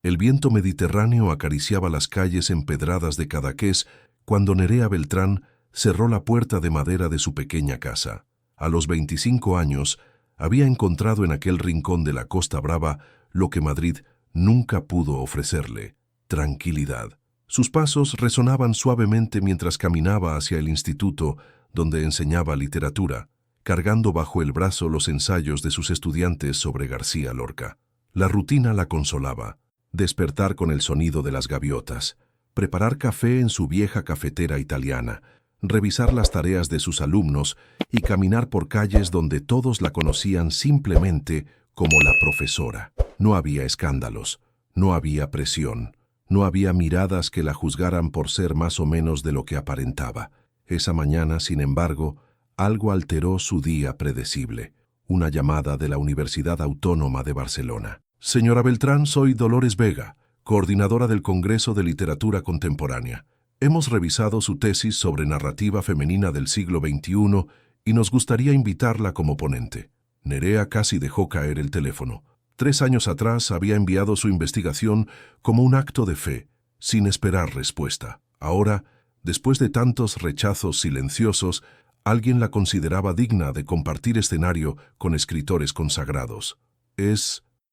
El viento mediterráneo acariciaba las calles empedradas de Cadaqués cuando Nerea Beltrán cerró la puerta de madera de su pequeña casa. A los 25 años, había encontrado en aquel rincón de la Costa Brava lo que Madrid nunca pudo ofrecerle: tranquilidad. Sus pasos resonaban suavemente mientras caminaba hacia el instituto donde enseñaba literatura, cargando bajo el brazo los ensayos de sus estudiantes sobre García Lorca. La rutina la consolaba: despertar con el sonido de las gaviotas, preparar café en su vieja cafetera italiana, revisar las tareas de sus alumnos y caminar por calles donde todos la conocían simplemente como la profesora. No había escándalos, no había presión, no había miradas que la juzgaran por ser más o menos de lo que aparentaba. Esa mañana, sin embargo, algo alteró su día predecible: una llamada de la Universidad Autónoma de Barcelona. Señora Beltrán, soy Dolores Vega, coordinadora del Congreso de Literatura Contemporánea. Hemos revisado su tesis sobre narrativa femenina del siglo XXI y nos gustaría invitarla como ponente. Nerea casi dejó caer el teléfono. 3 años atrás había enviado su investigación como un acto de fe, sin esperar respuesta. Ahora, después de tantos rechazos silenciosos, alguien la consideraba digna de compartir escenario con escritores consagrados.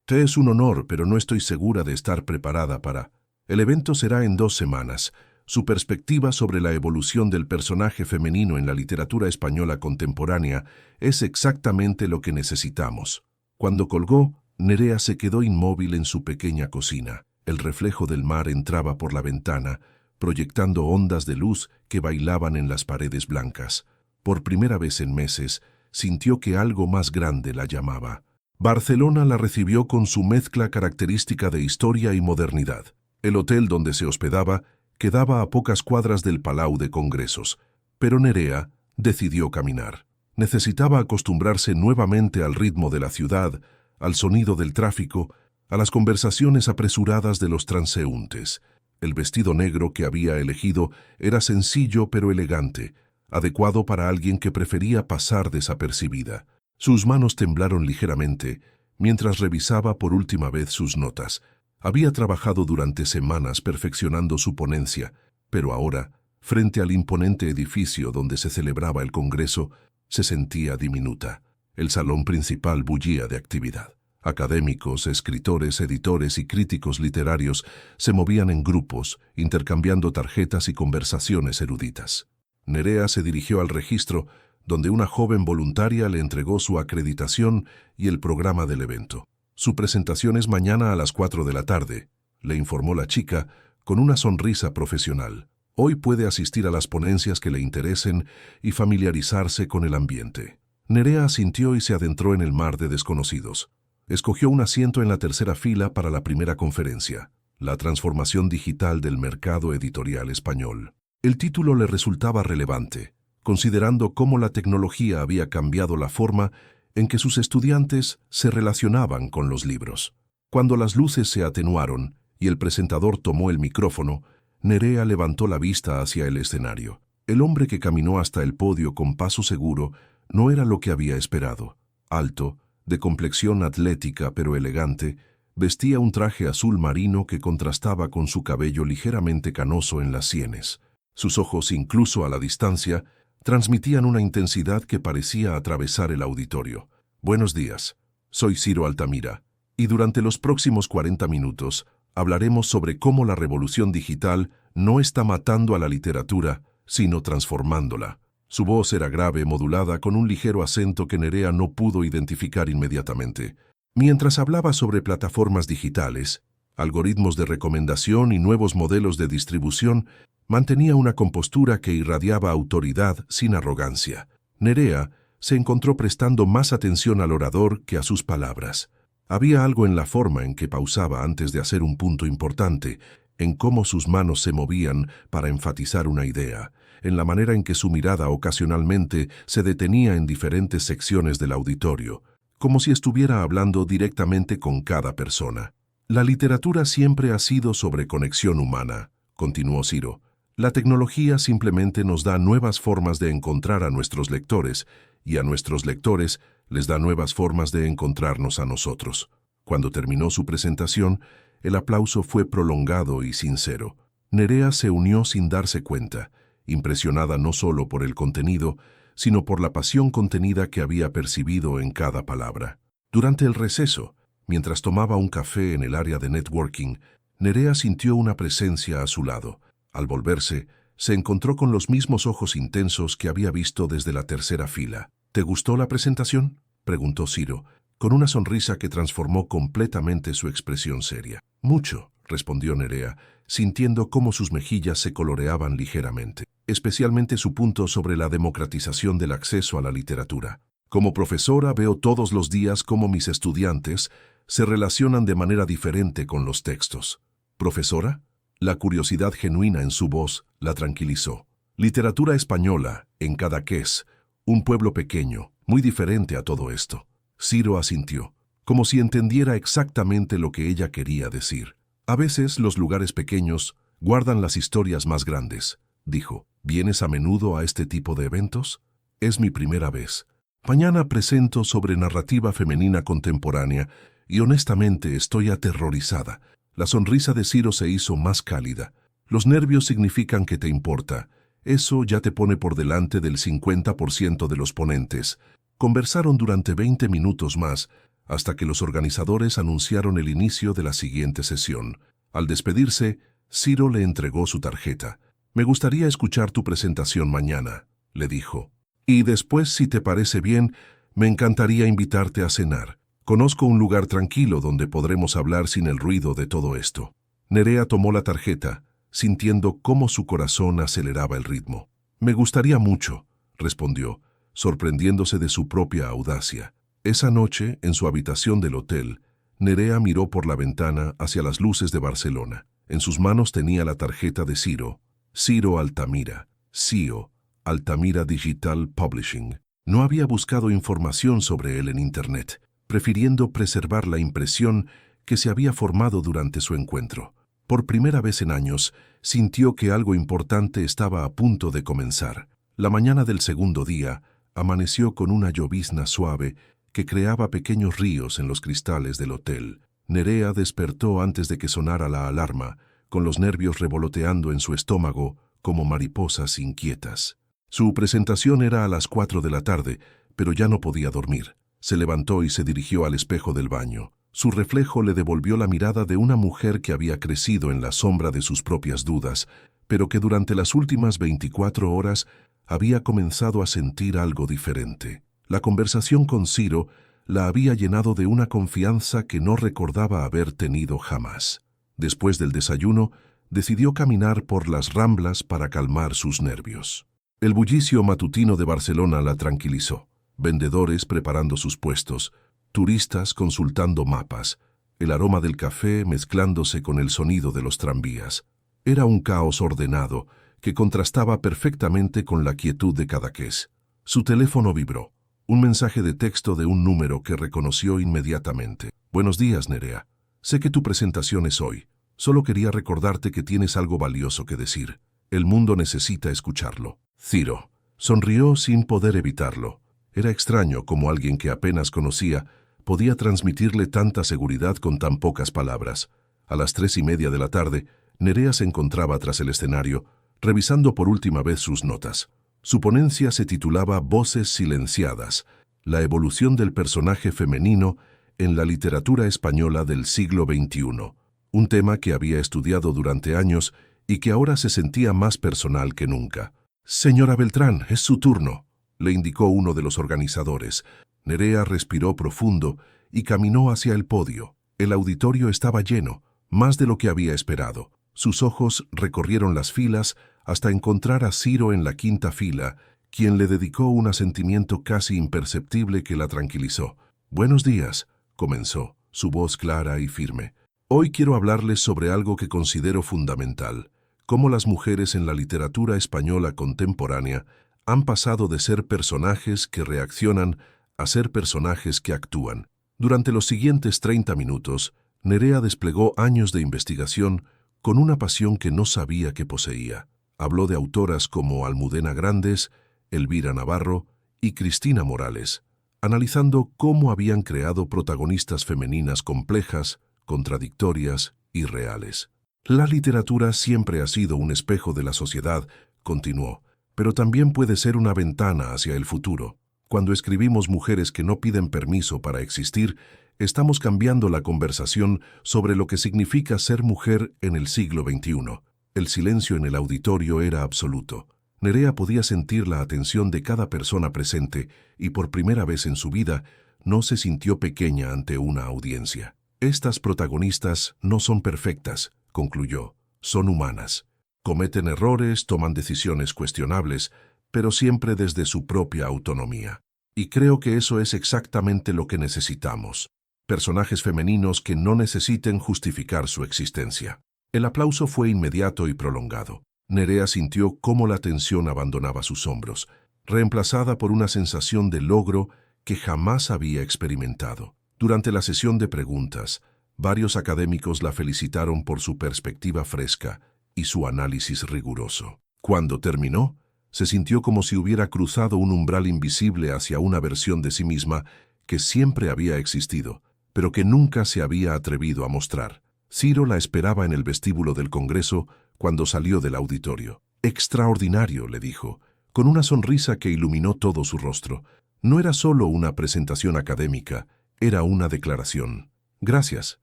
Te es un honor, pero no estoy segura de estar preparada para... El evento será en 2 semanas. Su perspectiva sobre la evolución del personaje femenino en la literatura española contemporánea es exactamente lo que necesitamos. Cuando colgó, Nerea se quedó inmóvil en su pequeña cocina. El reflejo del mar entraba por la ventana, proyectando ondas de luz que bailaban en las paredes blancas. Por primera vez en meses, sintió que algo más grande la llamaba. Barcelona la recibió con su mezcla característica de historia y modernidad. El hotel donde se hospedaba quedaba a pocas cuadras del Palau de Congresos, pero Nerea decidió caminar. Necesitaba acostumbrarse nuevamente al ritmo de la ciudad, al sonido del tráfico, a las conversaciones apresuradas de los transeúntes. El vestido negro que había elegido era sencillo pero elegante, adecuado para alguien que prefería pasar desapercibida. Sus manos temblaron ligeramente mientras revisaba por última vez sus notas. Había trabajado durante semanas perfeccionando su ponencia, pero ahora, frente al imponente edificio donde se celebraba el Congreso, se sentía diminuta. El salón principal bullía de actividad. Académicos, escritores, editores y críticos literarios se movían en grupos, intercambiando tarjetas y conversaciones eruditas. Nerea se dirigió al registro, donde una joven voluntaria le entregó su acreditación y el programa del evento. Su presentación es mañana a las 4 de la tarde, le informó la chica con una sonrisa profesional. Hoy puede asistir a las ponencias que le interesen y familiarizarse con el ambiente. Nerea asintió y se adentró en el mar de desconocidos. Escogió un asiento en la tercera fila para la primera conferencia: la transformación digital del mercado editorial español. El título le resultaba relevante, considerando cómo la tecnología había cambiado la forma en que sus estudiantes se relacionaban con los libros. Cuando las luces se atenuaron y el presentador tomó el micrófono, Nerea levantó la vista hacia el escenario. El hombre que caminó hasta el podio con paso seguro no era lo que había esperado. Alto, de complexión atlética pero elegante, vestía un traje azul marino que contrastaba con su cabello ligeramente canoso en las sienes. Sus ojos, incluso a la distancia, transmitían una intensidad que parecía atravesar el auditorio. Buenos días, soy Ciro Altamira, y durante los próximos 40 minutos hablaremos sobre cómo la revolución digital no está matando a la literatura, sino transformándola. Su voz era grave, modulada, con un ligero acento que Nerea no pudo identificar inmediatamente. Mientras hablaba sobre plataformas digitales, algoritmos de recomendación y nuevos modelos de distribución, mantenía una compostura que irradiaba autoridad sin arrogancia. Nerea se encontró prestando más atención al orador que a sus palabras. Había algo en la forma en que pausaba antes de hacer un punto importante, en cómo sus manos se movían para enfatizar una idea, en la manera en que su mirada ocasionalmente se detenía en diferentes secciones del auditorio, como si estuviera hablando directamente con cada persona. La literatura siempre ha sido sobre conexión humana, continuó Ciro. La tecnología simplemente nos da nuevas formas de encontrar a nuestros lectores, y a nuestros lectores les da nuevas formas de encontrarnos a nosotros. Cuando terminó su presentación, El aplauso fue prolongado y sincero. Nerea se unió sin darse cuenta, impresionada no solo por el contenido, sino por la pasión contenida que había percibido en cada palabra. Durante el receso, mientras tomaba un café en el área de networking, Nerea sintió una presencia a su lado. Al volverse, se encontró con los mismos ojos intensos que había visto desde la tercera fila. ¿Te gustó la presentación?, preguntó Ciro, con una sonrisa que transformó completamente su expresión seria. Mucho, respondió Nerea, sintiendo cómo sus mejillas se coloreaban ligeramente, especialmente su punto sobre la democratización del acceso a la literatura. Como profesora veo todos los días cómo mis estudiantes se relacionan de manera diferente con los textos. ¿Profesora? La curiosidad genuina en su voz la tranquilizó. Literatura española, en Cadaqués, un pueblo pequeño, muy diferente a todo esto. Ciro asintió, como si entendiera exactamente lo que ella quería decir. A veces los lugares pequeños guardan las historias más grandes, dijo. ¿Vienes a menudo a este tipo de eventos? Es mi primera vez. Mañana presento sobre narrativa femenina contemporánea y honestamente estoy aterrorizada. La sonrisa de Ciro se hizo más cálida. Los nervios significan que te importa. Eso ya te pone por delante del 50% de los ponentes. Conversaron durante 20 minutos más, hasta que los organizadores anunciaron el inicio de la siguiente sesión. Al despedirse, Ciro le entregó su tarjeta. «Me gustaría escuchar tu presentación mañana», le dijo. «Y después, si te parece bien, me encantaría invitarte a cenar. Conozco un lugar tranquilo donde podremos hablar sin el ruido de todo esto». Nerea tomó la tarjeta, sintiendo cómo su corazón aceleraba el ritmo. «Me gustaría mucho», respondió, sorprendiéndose de su propia audacia. Esa noche, en su habitación del hotel, Nerea miró por la ventana hacia las luces de Barcelona. En sus manos tenía la tarjeta de Ciro Altamira, CEO, Altamira Digital Publishing. No había buscado información sobre él en Internet, prefiriendo preservar la impresión que se había formado durante su encuentro. Por primera vez en años, sintió que algo importante estaba a punto de comenzar. La mañana del segundo día amaneció con una llovizna suave que creaba pequeños ríos en los cristales del hotel. Nerea despertó antes de que sonara la alarma, con los nervios revoloteando en su estómago como mariposas inquietas. Su presentación era a las 4 de la tarde, pero ya no podía dormir. Se levantó y se dirigió al espejo del baño. Su reflejo le devolvió la mirada de una mujer que había crecido en la sombra de sus propias dudas, pero que durante las últimas 24 horas había comenzado a sentir algo diferente. La conversación con Ciro la había llenado de una confianza que no recordaba haber tenido jamás. Después del desayuno, decidió caminar por las Ramblas para calmar sus nervios. El bullicio matutino de Barcelona la tranquilizó. Vendedores preparando sus puestos, turistas consultando mapas, el aroma del café mezclándose con el sonido de los tranvías. Era un caos ordenado que contrastaba perfectamente con la quietud de Cadaqués. Su teléfono vibró. Un mensaje de texto de un número que reconoció inmediatamente. «Buenos días, Nerea. Sé que tu presentación es hoy. Solo quería recordarte que tienes algo valioso que decir. El mundo necesita escucharlo». Ciro sonrió sin poder evitarlo. Era extraño cómo alguien que apenas conocía podía transmitirle tanta seguridad con tan pocas palabras. A las 3:30 de la tarde, Nerea se encontraba tras el escenario, revisando por última vez sus notas. Su ponencia se titulaba Voces silenciadas, la evolución del personaje femenino en la literatura española del siglo XXI, un tema que había estudiado durante años y que ahora se sentía más personal que nunca. «Señora Beltrán, es su turno», le indicó uno de los organizadores. Nerea respiró profundo y caminó hacia el podio. El auditorio estaba lleno, más de lo que había esperado. Sus ojos recorrieron las filas hasta encontrar a Ciro en la quinta fila, quien le dedicó un asentimiento casi imperceptible que la tranquilizó. «Buenos días», comenzó, su voz clara y firme. «Hoy quiero hablarles sobre algo que considero fundamental, cómo las mujeres en la literatura española contemporánea han pasado de ser personajes que reaccionan a ser personajes que actúan». Durante los siguientes 30 minutos, Nerea desplegó años de investigación con una pasión que no sabía que poseía. Habló de autoras como Almudena Grandes, Elvira Navarro y Cristina Morales, analizando cómo habían creado protagonistas femeninas complejas, contradictorias y reales. La literatura siempre ha sido un espejo de la sociedad, continuó, pero también puede ser una ventana hacia el futuro. Cuando escribimos mujeres que no piden permiso para existir, estamos cambiando la conversación sobre lo que significa ser mujer en el siglo XXI. El silencio en el auditorio era absoluto. Nerea podía sentir la atención de cada persona presente y por primera vez en su vida no se sintió pequeña ante una audiencia. Estas protagonistas no son perfectas, concluyó, son humanas. Cometen errores, toman decisiones cuestionables, pero siempre desde su propia autonomía. Y creo que eso es exactamente lo que necesitamos. Personajes femeninos que no necesiten justificar su existencia. El aplauso fue inmediato y prolongado. Nerea sintió cómo la tensión abandonaba sus hombros, reemplazada por una sensación de logro que jamás había experimentado. Durante la sesión de preguntas, varios académicos la felicitaron por su perspectiva fresca y su análisis riguroso. Cuando terminó, se sintió como si hubiera cruzado un umbral invisible hacia una versión de sí misma que siempre había existido, pero que nunca se había atrevido a mostrar. Ciro la esperaba en el vestíbulo del Congreso cuando salió del auditorio. «Extraordinario», le dijo, con una sonrisa que iluminó todo su rostro. No era solo una presentación académica, era una declaración. «Gracias»,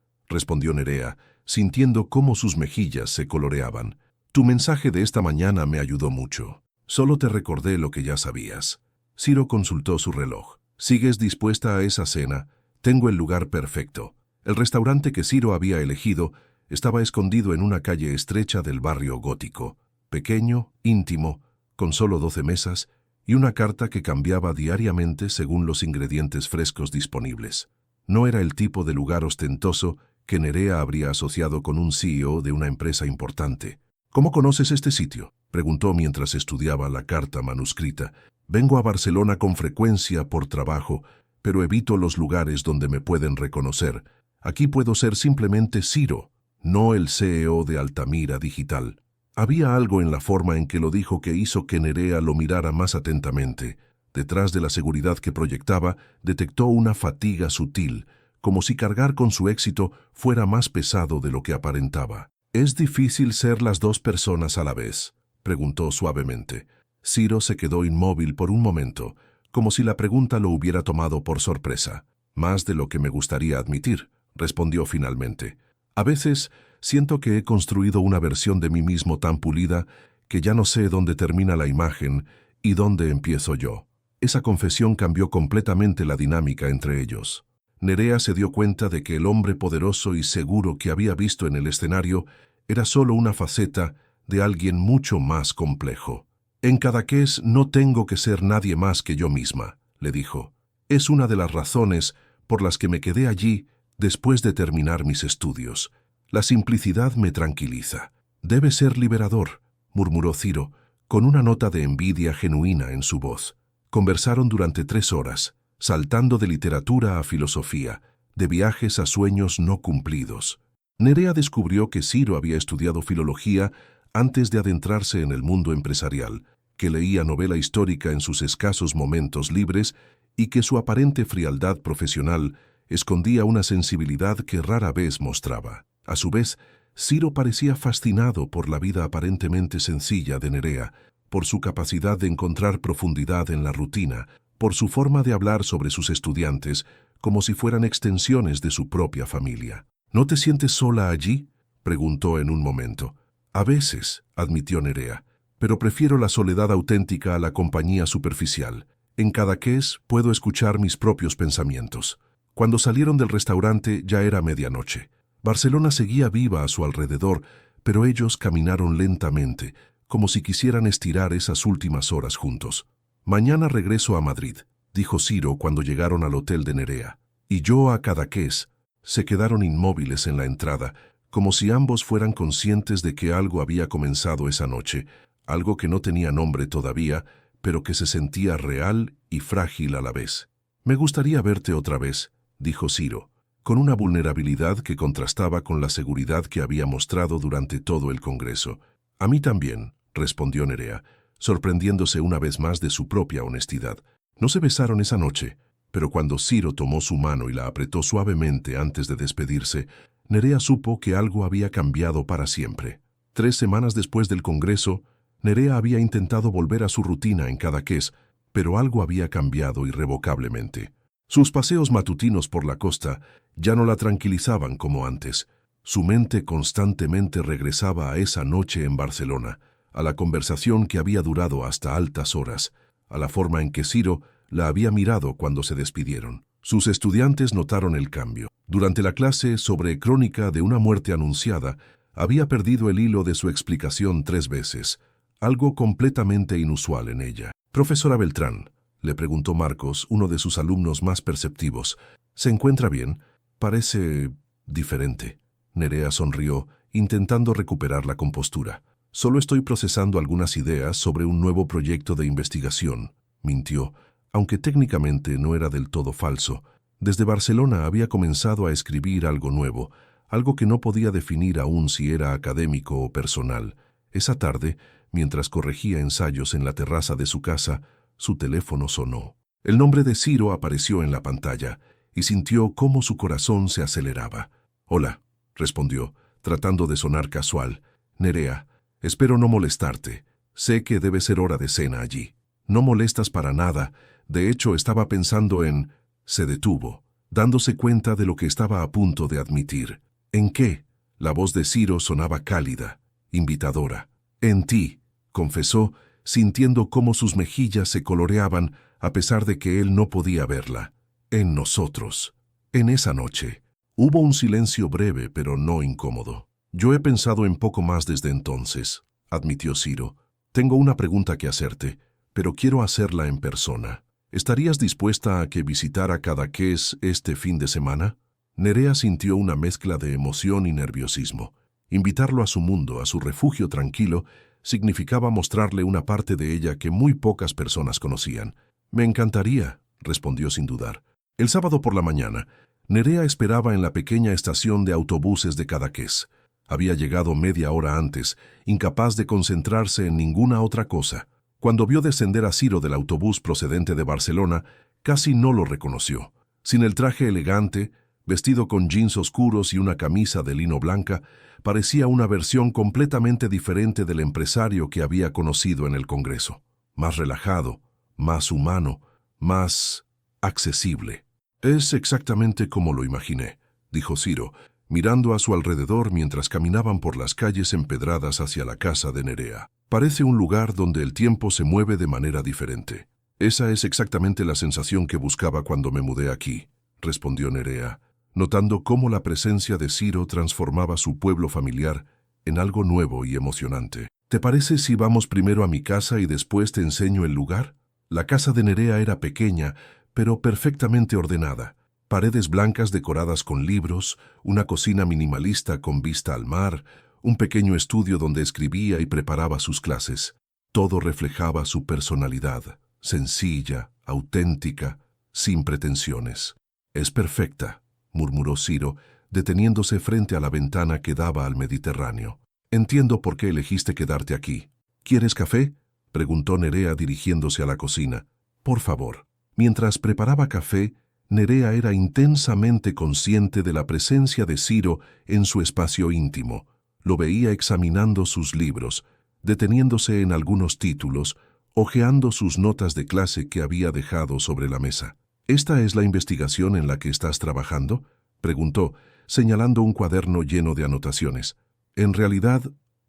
respondió Nerea, sintiendo cómo sus mejillas se coloreaban. «Tu mensaje de esta mañana me ayudó mucho. Solo te recordé lo que ya sabías». Ciro consultó su reloj. «¿Sigues dispuesta a esa cena? Tengo el lugar perfecto». El restaurante que Ciro había elegido estaba escondido en una calle estrecha del barrio gótico, pequeño, íntimo, con solo 12 mesas y una carta que cambiaba diariamente según los ingredientes frescos disponibles. No era el tipo de lugar ostentoso que Nerea habría asociado con un CEO de una empresa importante. «¿Cómo conoces este sitio?», preguntó mientras estudiaba la carta manuscrita. «Vengo a Barcelona con frecuencia por trabajo, pero evito los lugares donde me pueden reconocer. Aquí puedo ser simplemente Ciro, no el CEO de Altamira Digital». Había algo en la forma en que lo dijo que hizo que Nerea lo mirara más atentamente. Detrás de la seguridad que proyectaba, detectó una fatiga sutil, como si cargar con su éxito fuera más pesado de lo que aparentaba. «¿Es difícil ser las dos personas a la vez?», preguntó suavemente. Ciro se quedó inmóvil por un momento, como si la pregunta lo hubiera tomado por sorpresa. «Más de lo que me gustaría admitir», respondió finalmente. «A veces siento que he construido una versión de mí mismo tan pulida que ya no sé dónde termina la imagen y dónde empiezo yo». Esa confesión cambió completamente la dinámica entre ellos. Nerea se dio cuenta de que el hombre poderoso y seguro que había visto en el escenario era solo una faceta de alguien mucho más complejo. «En Cadaqués no tengo que ser nadie más que yo misma», le dijo. «Es una de las razones por las que me quedé allí después de terminar mis estudios. La simplicidad me tranquiliza». «Debe ser liberador», murmuró Ciro, con una nota de envidia genuina en su voz. Conversaron durante 3 horas, saltando de literatura a filosofía, de viajes a sueños no cumplidos. Nerea descubrió que Ciro había estudiado filología antes de adentrarse en el mundo empresarial, que leía novela histórica en sus escasos momentos libres y que su aparente frialdad profesional escondía una sensibilidad que rara vez mostraba. A su vez, Ciro parecía fascinado por la vida aparentemente sencilla de Nerea, por su capacidad de encontrar profundidad en la rutina, por su forma de hablar sobre sus estudiantes como si fueran extensiones de su propia familia. «¿No te sientes sola allí?», preguntó en un momento. «A veces», admitió Nerea, «pero prefiero la soledad auténtica a la compañía superficial. En Cadaqués puedo escuchar mis propios pensamientos». Cuando salieron del restaurante ya era medianoche. Barcelona seguía viva a su alrededor, pero ellos caminaron lentamente, como si quisieran estirar esas últimas horas juntos. «Mañana regreso a Madrid», dijo Ciro cuando llegaron al hotel de Nerea. «Y yo a Cadaqués». Se quedaron inmóviles en la entrada, como si ambos fueran conscientes de que algo había comenzado esa noche, algo que no tenía nombre todavía, pero que se sentía real y frágil a la vez. «Me gustaría verte otra vez», dijo Ciro, con una vulnerabilidad que contrastaba con la seguridad que había mostrado durante todo el Congreso. «A mí también», respondió Nerea, sorprendiéndose una vez más de su propia honestidad. No se besaron esa noche, pero cuando Ciro tomó su mano y la apretó suavemente antes de despedirse, Nerea supo que algo había cambiado para siempre. 3 semanas después del Congreso, Nerea había intentado volver a su rutina en Cadaqués, pero algo había cambiado irrevocablemente. Sus paseos matutinos por la costa ya no la tranquilizaban como antes. Su mente constantemente regresaba a esa noche en Barcelona, a la conversación que había durado hasta altas horas, a la forma en que Ciro la había mirado cuando se despidieron. Sus estudiantes notaron el cambio. Durante la clase sobre crónica de una muerte anunciada, había perdido el hilo de su explicación 3 veces, algo completamente inusual en ella. «Profesora Beltrán», le preguntó Marcos, uno de sus alumnos más perceptivos, «¿se encuentra bien? Parece diferente». Nerea sonrió, intentando recuperar la compostura. «Solo estoy procesando algunas ideas sobre un nuevo proyecto de investigación», mintió, aunque técnicamente no era del todo falso. Desde Barcelona había comenzado a escribir algo nuevo, algo que no podía definir aún si era académico o personal. Esa tarde, mientras corregía ensayos en la terraza de su casa, su teléfono sonó. El nombre de Ciro apareció en la pantalla y sintió cómo su corazón se aceleraba. «Hola», respondió, tratando de sonar casual. «Nerea, espero no molestarte. Sé que debe ser hora de cena allí». «No molestas para nada. De hecho, estaba pensando en...» Se detuvo, dándose cuenta de lo que estaba a punto de admitir. «¿En qué?» La voz de Ciro sonaba cálida, invitadora. «En ti», confesó, sintiendo cómo sus mejillas se coloreaban a pesar de que él no podía verla. «En nosotros». En esa noche. Hubo un silencio breve pero no incómodo. «Yo he pensado en poco más desde entonces», admitió Ciro. «Tengo una pregunta que hacerte, pero quiero hacerla en persona. ¿Estarías dispuesta a que visitara Cadaqués este fin de semana?» Nerea sintió una mezcla de emoción y nerviosismo. Invitarlo a su mundo, a su refugio tranquilo, significaba mostrarle una parte de ella que muy pocas personas conocían. «Me encantaría», respondió sin dudar. El sábado por la mañana, Nerea esperaba en la pequeña estación de autobuses de Cadaqués. Había llegado media hora antes, incapaz de concentrarse en ninguna otra cosa. Cuando vio descender a Ciro del autobús procedente de Barcelona, casi no lo reconoció. Sin el traje elegante, vestido con jeans oscuros y una camisa de lino blanca, parecía una versión completamente diferente del empresario que había conocido en el Congreso. Más relajado, más humano, más accesible. «Es exactamente como lo imaginé», dijo Ciro, mirando a su alrededor mientras caminaban por las calles empedradas hacia la casa de Nerea. «Parece un lugar donde el tiempo se mueve de manera diferente». «Esa es exactamente la sensación que buscaba cuando me mudé aquí», respondió Nerea, notando cómo la presencia de Ciro transformaba su pueblo familiar en algo nuevo y emocionante. «¿Te parece si vamos primero a mi casa y después te enseño el lugar?» La casa de Nerea era pequeña, pero perfectamente ordenada. Paredes blancas decoradas con libros, una cocina minimalista con vista al mar, un pequeño estudio donde escribía y preparaba sus clases. Todo reflejaba su personalidad, sencilla, auténtica, sin pretensiones. «Es perfecta», murmuró Ciro, deteniéndose frente a la ventana que daba al Mediterráneo. «Entiendo por qué elegiste quedarte aquí». «¿Quieres café?», preguntó Nerea dirigiéndose a la cocina. «Por favor». Mientras preparaba café, Nerea era intensamente consciente de la presencia de Ciro en su espacio íntimo. Lo veía examinando sus libros, deteniéndose en algunos títulos, hojeando sus notas de clase que había dejado sobre la mesa. «¿Esta es la investigación en la que estás trabajando?», preguntó, señalando un cuaderno lleno de anotaciones. En realidad,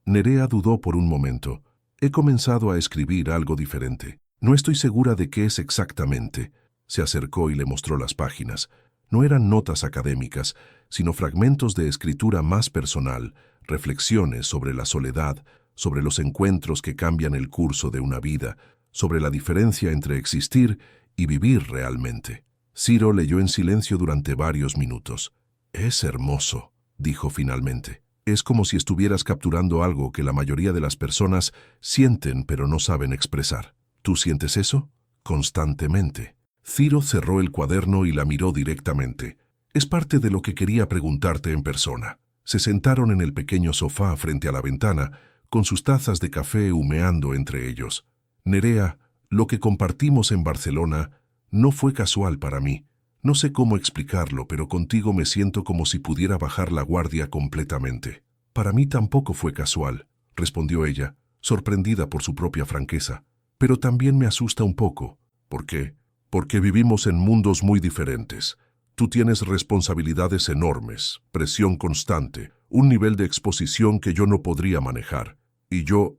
Nerea dudó por un momento. «He comenzado a escribir algo diferente. No estoy segura de qué es exactamente». Se acercó y le mostró las páginas. No eran notas académicas, sino fragmentos de escritura más personal, reflexiones sobre la soledad, sobre los encuentros que cambian el curso de una vida, sobre la diferencia entre existir y vivir realmente. Ciro leyó en silencio durante varios minutos. «Es hermoso», dijo finalmente. «Es como si estuvieras capturando algo que la mayoría de las personas sienten pero no saben expresar. ¿Tú sientes eso?» «Constantemente». Ciro cerró el cuaderno y la miró directamente. «Es parte de lo que quería preguntarte en persona». Se sentaron en el pequeño sofá frente a la ventana, con sus tazas de café humeando entre ellos. «Nerea, lo que compartimos en Barcelona no fue casual para mí. No sé cómo explicarlo, pero contigo me siento como si pudiera bajar la guardia completamente. Para mí tampoco fue casual, respondió ella, sorprendida por su propia franqueza. Pero también me asusta un poco. ¿Por qué? Porque vivimos en mundos muy diferentes. Tú tienes responsabilidades enormes, presión constante, un nivel de exposición que yo no podría manejar. Y yo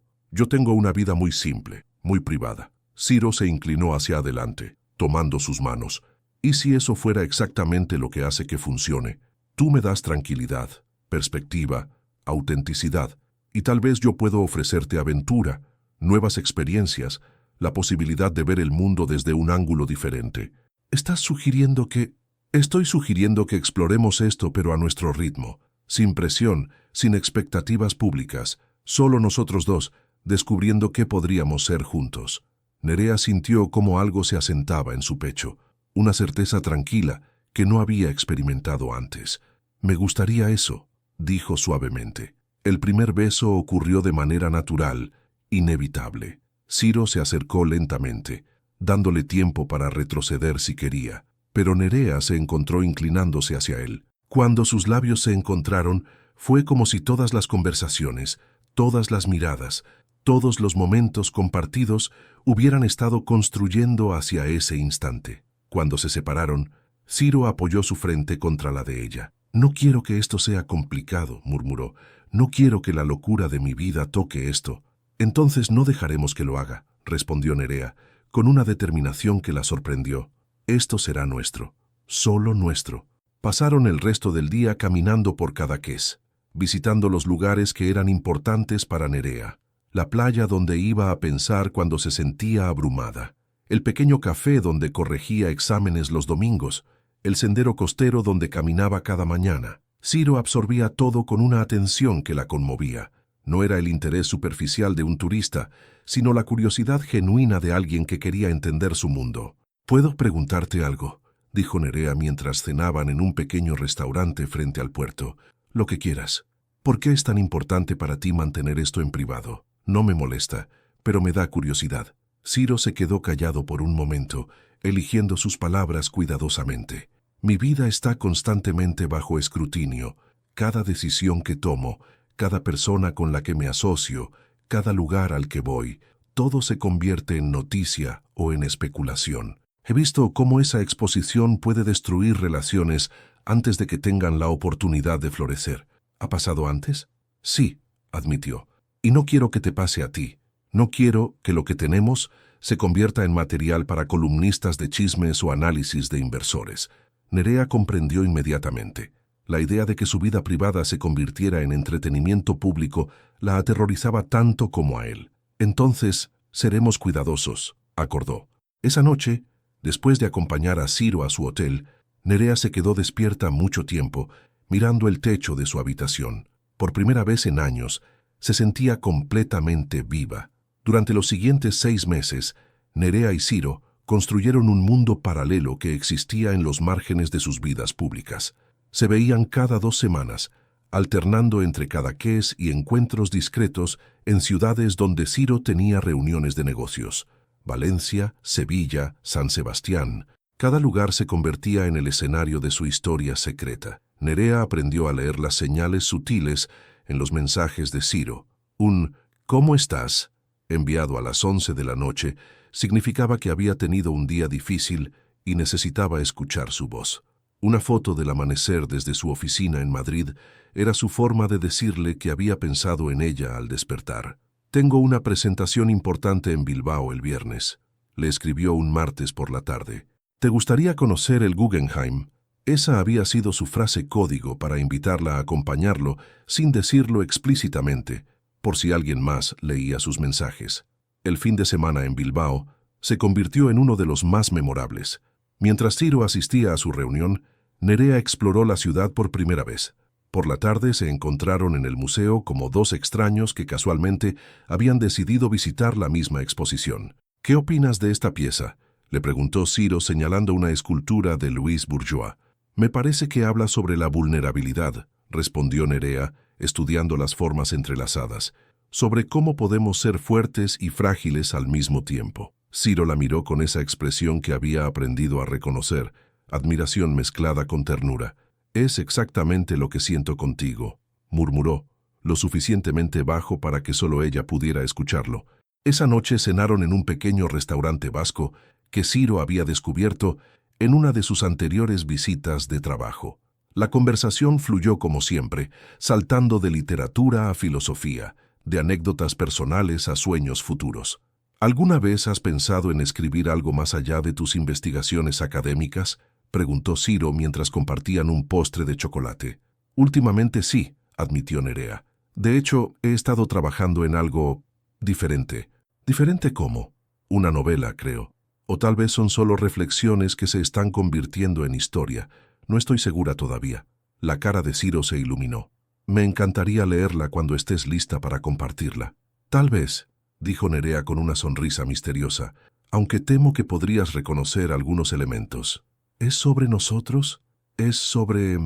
tengo una vida muy simple, muy privada. Ciro se inclinó hacia adelante, tomando sus manos. ¿Y si eso fuera exactamente lo que hace que funcione? Tú me das tranquilidad, perspectiva, autenticidad, y tal vez yo puedo ofrecerte aventura, nuevas experiencias, la posibilidad de ver el mundo desde un ángulo diferente. ¿Estás sugiriendo que... Estoy sugiriendo que exploremos esto, pero a nuestro ritmo, sin presión, sin expectativas públicas, solo nosotros dos, descubriendo qué podríamos ser juntos. Nerea sintió como algo se asentaba en su pecho, una certeza tranquila que no había experimentado antes. Me gustaría eso, dijo suavemente. El primer beso ocurrió de manera natural, inevitable. Ciro se acercó lentamente, dándole tiempo para retroceder si quería. Pero Nerea se encontró inclinándose hacia él. Cuando sus labios se encontraron, fue como si todas las conversaciones, todas las miradas, todos los momentos compartidos hubieran estado construyendo hacia ese instante. Cuando se separaron, Ciro apoyó su frente contra la de ella. «No quiero que esto sea complicado», murmuró. «No quiero que la locura de mi vida toque esto». «Entonces no dejaremos que lo haga», respondió Nerea, con una determinación que la sorprendió. «Esto será nuestro, solo nuestro». Pasaron el resto del día caminando por Cadaqués, visitando los lugares que eran importantes para Nerea. La playa donde iba a pensar cuando se sentía abrumada, el pequeño café donde corregía exámenes los domingos, el sendero costero donde caminaba cada mañana. Ciro absorbía todo con una atención que la conmovía. No era el interés superficial de un turista, sino la curiosidad genuina de alguien que quería entender su mundo. «¿Puedo preguntarte algo?», dijo Nerea mientras cenaban en un pequeño restaurante frente al puerto. «Lo que quieras. ¿Por qué es tan importante para ti mantener esto en privado? No me molesta, pero me da curiosidad». Ciro se quedó callado por un momento, eligiendo sus palabras cuidadosamente. «Mi vida está constantemente bajo escrutinio. Cada decisión que tomo, cada persona con la que me asocio, cada lugar al que voy, todo se convierte en noticia o en especulación. He visto cómo esa exposición puede destruir relaciones antes de que tengan la oportunidad de florecer. ¿Ha pasado antes?». «Sí», admitió. «Y no quiero que te pase a ti. No quiero que lo que tenemos se convierta en material para columnistas de chismes o análisis de inversores». Nerea comprendió inmediatamente. La idea de que su vida privada se convirtiera en entretenimiento público la aterrorizaba tanto como a él. «Entonces, seremos cuidadosos», acordó. Esa noche, después de acompañar a Ciro a su hotel, Nerea se quedó despierta mucho tiempo, mirando el techo de su habitación. Por primera vez en años, se sentía completamente viva. Durante los siguientes 6 meses, Nerea y Ciro construyeron un mundo paralelo que existía en los márgenes de sus vidas públicas. Se veían cada 2 semanas, alternando entre Cadaqués y encuentros discretos en ciudades donde Ciro tenía reuniones de negocios. Valencia, Sevilla, San Sebastián. Cada lugar se convertía en el escenario de su historia secreta. Nerea aprendió a leer las señales sutiles en los mensajes de Ciro. Un «¿Cómo estás?», enviado a las 11 de la noche, significaba que había tenido un día difícil y necesitaba escuchar su voz. Una foto del amanecer desde su oficina en Madrid era su forma de decirle que había pensado en ella al despertar. «Tengo una presentación importante en Bilbao el viernes», le escribió un martes por la tarde. «¿Te gustaría conocer el Guggenheim?». Esa había sido su frase código para invitarla a acompañarlo sin decirlo explícitamente, por si alguien más leía sus mensajes. El fin de semana en Bilbao se convirtió en uno de los más memorables. Mientras Ciro asistía a su reunión, Nerea exploró la ciudad por primera vez. Por la tarde se encontraron en el museo como 2 extraños que casualmente habían decidido visitar la misma exposición. «¿Qué opinas de esta pieza?», le preguntó Ciro señalando una escultura de Louis Bourgeois. «Me parece que habla sobre la vulnerabilidad», respondió Nerea, estudiando las formas entrelazadas, «sobre cómo podemos ser fuertes y frágiles al mismo tiempo». Ciro la miró con esa expresión que había aprendido a reconocer, admiración mezclada con ternura. «Es exactamente lo que siento contigo», murmuró, lo suficientemente bajo para que solo ella pudiera escucharlo. Esa noche cenaron en un pequeño restaurante vasco que Ciro había descubierto en una de sus anteriores visitas de trabajo. La conversación fluyó como siempre, saltando de literatura a filosofía, de anécdotas personales a sueños futuros. ¿Alguna vez has pensado en escribir algo más allá de tus investigaciones académicas?, preguntó Ciro mientras compartían un postre de chocolate. Últimamente sí, admitió Nerea. De hecho, he estado trabajando en algo diferente. ¿Diferente cómo? Una novela, creo. O tal vez son solo reflexiones que se están convirtiendo en historia. No estoy segura todavía. La cara de Ciro se iluminó. Me encantaría leerla cuando estés lista para compartirla. Tal vez, dijo Nerea con una sonrisa misteriosa, aunque temo que podrías reconocer algunos elementos. ¿Es sobre nosotros? Es sobre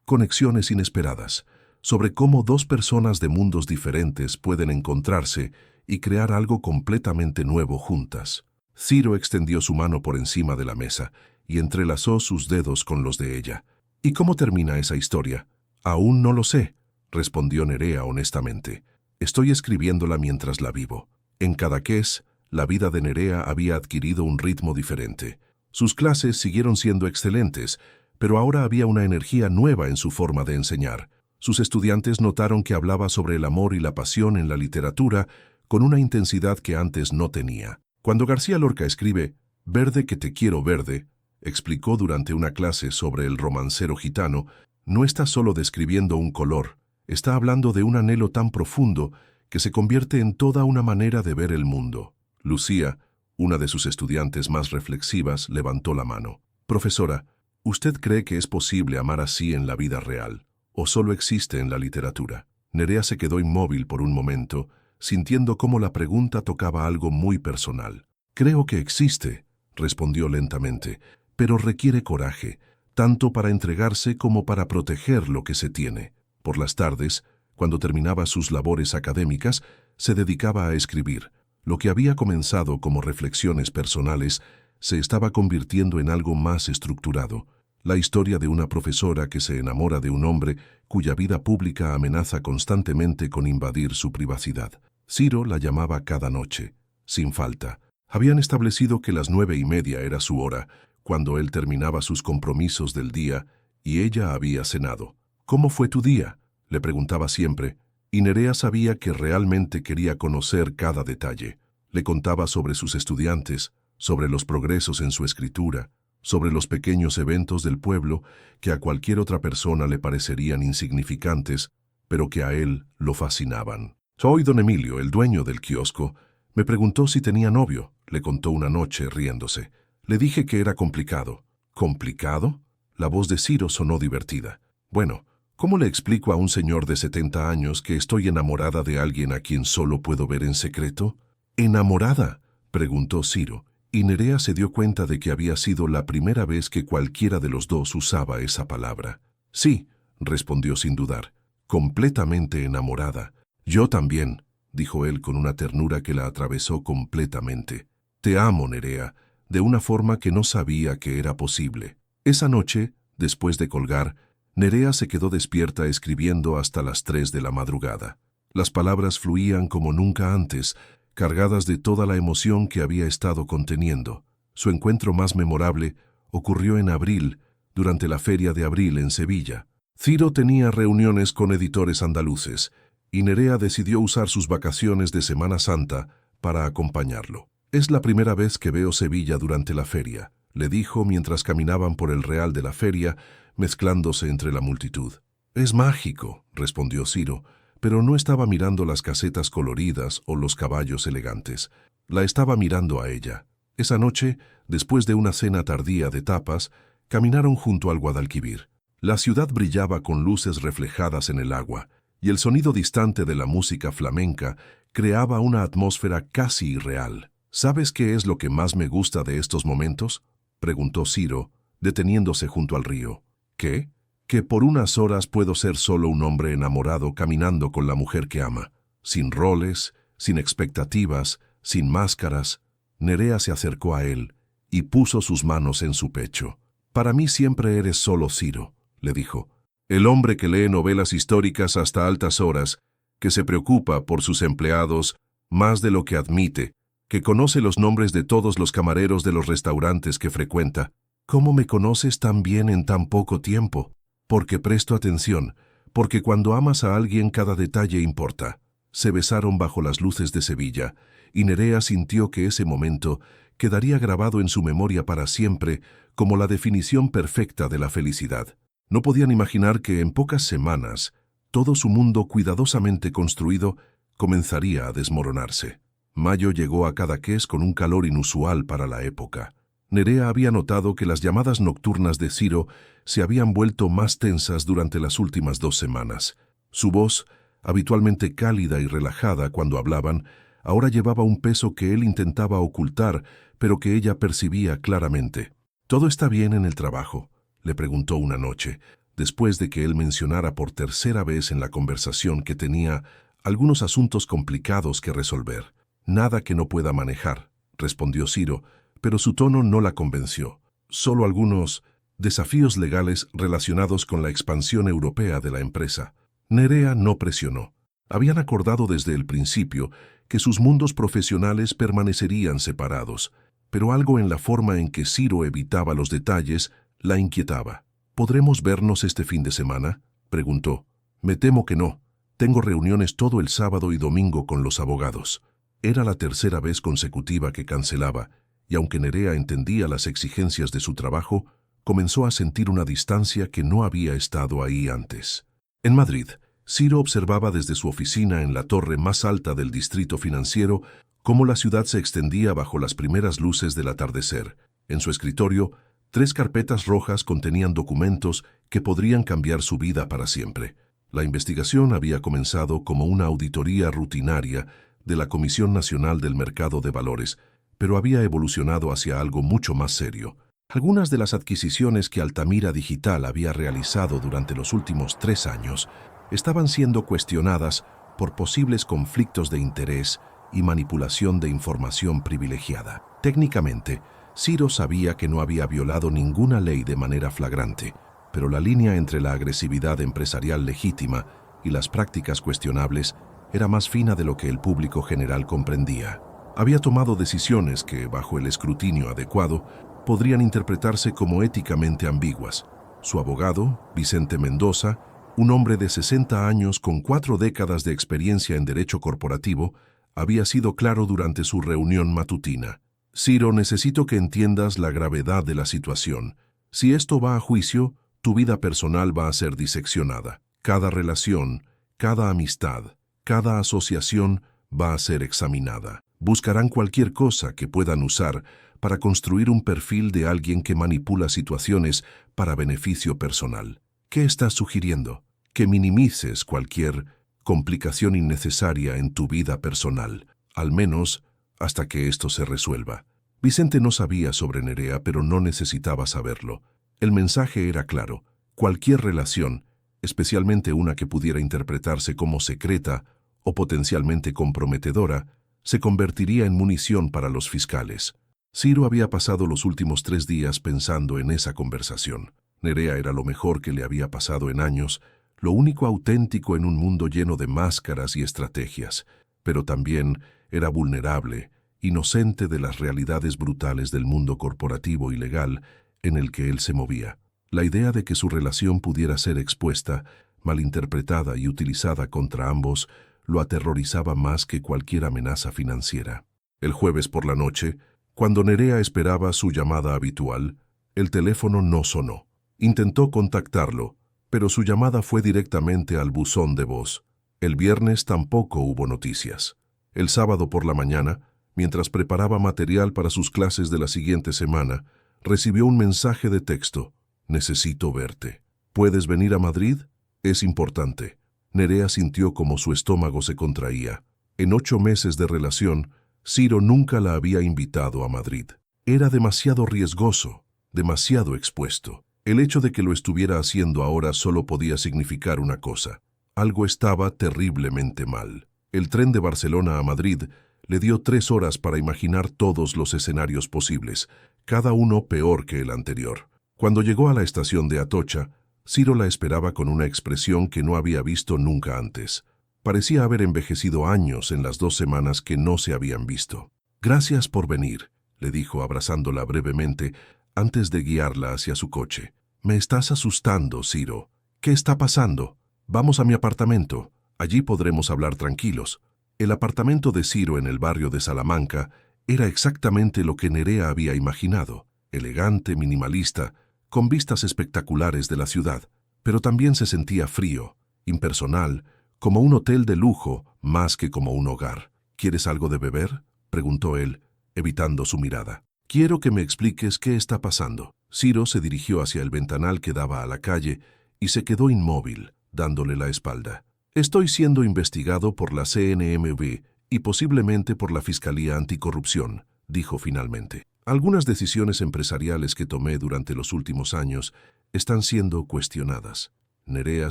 conexiones inesperadas, sobre cómo dos personas de mundos diferentes pueden encontrarse y crear algo completamente nuevo juntas. Ciro extendió su mano por encima de la mesa y entrelazó sus dedos con los de ella. ¿Y cómo termina esa historia? Aún no lo sé, respondió Nerea honestamente. Estoy escribiéndola mientras la vivo. En Cadaqués, la vida de Nerea había adquirido un ritmo diferente. Sus clases siguieron siendo excelentes, pero ahora había una energía nueva en su forma de enseñar. Sus estudiantes notaron que hablaba sobre el amor y la pasión en la literatura con una intensidad que antes no tenía. Cuando García Lorca escribe «Verde que te quiero verde», explicó durante una clase sobre el romancero gitano, no está solo describiendo un color, está hablando de un anhelo tan profundo que se convierte en toda una manera de ver el mundo. Lucía, una de sus estudiantes más reflexivas, levantó la mano. «Profesora, ¿usted cree que es posible amar así en la vida real, o solo existe en la literatura?» Nerea se quedó inmóvil por un momento, sintiendo cómo la pregunta tocaba algo muy personal. «Creo que existe», respondió lentamente, «pero requiere coraje, tanto para entregarse como para proteger lo que se tiene». Por las tardes, cuando terminaba sus labores académicas, se dedicaba a escribir. Lo que había comenzado como reflexiones personales se estaba convirtiendo en algo más estructurado. La historia de una profesora que se enamora de un hombre cuya vida pública amenaza constantemente con invadir su privacidad. Ciro la llamaba cada noche, sin falta. Habían establecido que las 9:30 era su hora, cuando él terminaba sus compromisos del día, y ella había cenado. «¿Cómo fue tu día?», le preguntaba siempre, y Nerea sabía que realmente quería conocer cada detalle. Le contaba sobre sus estudiantes, sobre los progresos en su escritura, sobre los pequeños eventos del pueblo que a cualquier otra persona le parecerían insignificantes, pero que a él lo fascinaban. «Soy don Emilio, el dueño del kiosco. Me preguntó si tenía novio», le contó una noche riéndose. «Le dije que era complicado». «¿Complicado?». La voz de Ciro sonó divertida. «Bueno, ¿cómo le explico a un señor de 70 años que estoy enamorada de alguien a quien solo puedo ver en secreto?» «¿Enamorada?», preguntó Ciro, y Nerea se dio cuenta de que había sido la primera vez que cualquiera de los dos usaba esa palabra. «Sí», respondió sin dudar, «completamente enamorada». «Yo también», dijo él con una ternura que la atravesó completamente. «Te amo, Nerea», de una forma que no sabía que era posible. Esa noche, después de colgar, Nerea se quedó despierta escribiendo hasta las 3 de la madrugada. Las palabras fluían como nunca antes, cargadas de toda la emoción que había estado conteniendo. Su encuentro más memorable ocurrió en abril, durante la Feria de Abril en Sevilla. Ciro tenía reuniones con editores andaluces, y Nerea decidió usar sus vacaciones de Semana Santa para acompañarlo. «Es la primera vez que veo Sevilla durante la feria», le dijo mientras caminaban por el Real de la Feria, mezclándose entre la multitud. «Es mágico», respondió Ciro, pero no estaba mirando las casetas coloridas o los caballos elegantes. La estaba mirando a ella. Esa noche, después de una cena tardía de tapas, caminaron junto al Guadalquivir. La ciudad brillaba con luces reflejadas en el agua, y el sonido distante de la música flamenca creaba una atmósfera casi irreal. «¿Sabes qué es lo que más me gusta de estos momentos?», preguntó Ciro, deteniéndose junto al río. «¿Qué?». «Que por unas horas puedo ser solo un hombre enamorado caminando con la mujer que ama, sin roles, sin expectativas, sin máscaras». Nerea se acercó a él y puso sus manos en su pecho. Para mí siempre eres solo Ciro, le dijo. El hombre que lee novelas históricas hasta altas horas, que se preocupa por sus empleados más de lo que admite, que conoce los nombres de todos los camareros de los restaurantes que frecuenta. ¿Cómo me conoces tan bien en tan poco tiempo? Porque presto atención, porque cuando amas a alguien cada detalle importa. Se besaron bajo las luces de Sevilla, y Nerea sintió que ese momento quedaría grabado en su memoria para siempre como la definición perfecta de la felicidad. No podían imaginar que en pocas semanas todo su mundo cuidadosamente construido comenzaría a desmoronarse. Mayo llegó a Cadaqués con un calor inusual para la época. Nerea había notado que las llamadas nocturnas de Ciro se habían vuelto más tensas durante las últimas 2 semanas. Su voz, habitualmente cálida y relajada cuando hablaban, ahora llevaba un peso que él intentaba ocultar, pero que ella percibía claramente. «¿Todo está bien en el trabajo?», le preguntó una noche, después de que él mencionara por tercera vez en la conversación que tenía algunos asuntos complicados que resolver. «Nada que no pueda manejar», respondió Ciro, pero su tono no la convenció. «Solo algunos desafíos legales relacionados con la expansión europea de la empresa». Nerea no presionó. Habían acordado desde el principio que sus mundos profesionales permanecerían separados, pero algo en la forma en que Ciro evitaba los detalles la inquietaba. «¿Podremos vernos este fin de semana?», preguntó. «Me temo que no. Tengo reuniones todo el sábado y domingo con los abogados». Era la tercera vez consecutiva que cancelaba, y aunque Nerea entendía las exigencias de su trabajo, comenzó a sentir una distancia que no había estado ahí antes. En Madrid, Ciro observaba desde su oficina en la torre más alta del distrito financiero cómo la ciudad se extendía bajo las primeras luces del atardecer. En su escritorio, 3 carpetas rojas contenían documentos que podrían cambiar su vida para siempre. La investigación había comenzado como una auditoría rutinaria de la Comisión Nacional del Mercado de Valores, pero había evolucionado hacia algo mucho más serio. Algunas de las adquisiciones que Altamira Digital había realizado durante los últimos 3 años estaban siendo cuestionadas por posibles conflictos de interés y manipulación de información privilegiada. Técnicamente, Ciro sabía que no había violado ninguna ley de manera flagrante, pero la línea entre la agresividad empresarial legítima y las prácticas cuestionables era más fina de lo que el público general comprendía. Había tomado decisiones que, bajo el escrutinio adecuado, podrían interpretarse como éticamente ambiguas. Su abogado, Vicente Mendoza, un hombre de 60 años con 4 décadas de experiencia en derecho corporativo, había sido claro durante su reunión matutina. «Ciro, necesito que entiendas la gravedad de la situación. Si esto va a juicio, tu vida personal va a ser diseccionada. Cada relación, cada amistad, cada asociación va a ser examinada. Buscarán cualquier cosa que puedan usar para construir un perfil de alguien que manipula situaciones para beneficio personal. ¿Qué estás sugiriendo? Que minimices cualquier complicación innecesaria en tu vida personal, al menos hasta que esto se resuelva». Vicente no sabía sobre Nerea, pero no necesitaba saberlo. El mensaje era claro. Cualquier relación, especialmente una que pudiera interpretarse como secreta o potencialmente comprometedora, se convertiría en munición para los fiscales. Ciro había pasado los últimos 3 días pensando en esa conversación. Nerea era lo mejor que le había pasado en años, lo único auténtico en un mundo lleno de máscaras y estrategias, pero también era vulnerable, inocente de las realidades brutales del mundo corporativo y legal en el que él se movía. La idea de que su relación pudiera ser expuesta, malinterpretada y utilizada contra ambos lo aterrorizaba más que cualquier amenaza financiera. El jueves por la noche, cuando Nerea esperaba su llamada habitual, el teléfono no sonó. Intentó contactarlo, pero su llamada fue directamente al buzón de voz. El viernes tampoco hubo noticias. El sábado por la mañana, mientras preparaba material para sus clases de la siguiente semana, recibió un mensaje de texto. «Necesito verte. ¿Puedes venir a Madrid? Es importante». Nerea sintió como su estómago se contraía. En 8 meses de relación, Ciro nunca la había invitado a Madrid. Era demasiado riesgoso, demasiado expuesto. El hecho de que lo estuviera haciendo ahora solo podía significar una cosa. Algo estaba terriblemente mal. El tren de Barcelona a Madrid le dio 3 horas para imaginar todos los escenarios posibles, cada uno peor que el anterior. Cuando llegó a la estación de Atocha, Ciro la esperaba con una expresión que no había visto nunca antes. Parecía haber envejecido años en las 2 semanas que no se habían visto. «Gracias por venir», le dijo abrazándola brevemente antes de guiarla hacia su coche. «Me estás asustando, Ciro. ¿Qué está pasando? Vamos a mi apartamento. Allí podremos hablar tranquilos». El apartamento de Ciro en el barrio de Salamanca era exactamente lo que Nerea había imaginado. Elegante, minimalista, con vistas espectaculares de la ciudad, pero también se sentía frío, impersonal, como un hotel de lujo más que como un hogar. «¿Quieres algo de beber?», preguntó él, evitando su mirada. «Quiero que me expliques qué está pasando». Ciro se dirigió hacia el ventanal que daba a la calle y se quedó inmóvil, dándole la espalda. «Estoy siendo investigado por la CNMV y posiblemente por la Fiscalía Anticorrupción», dijo finalmente. «Algunas decisiones empresariales que tomé durante los últimos años están siendo cuestionadas». Nerea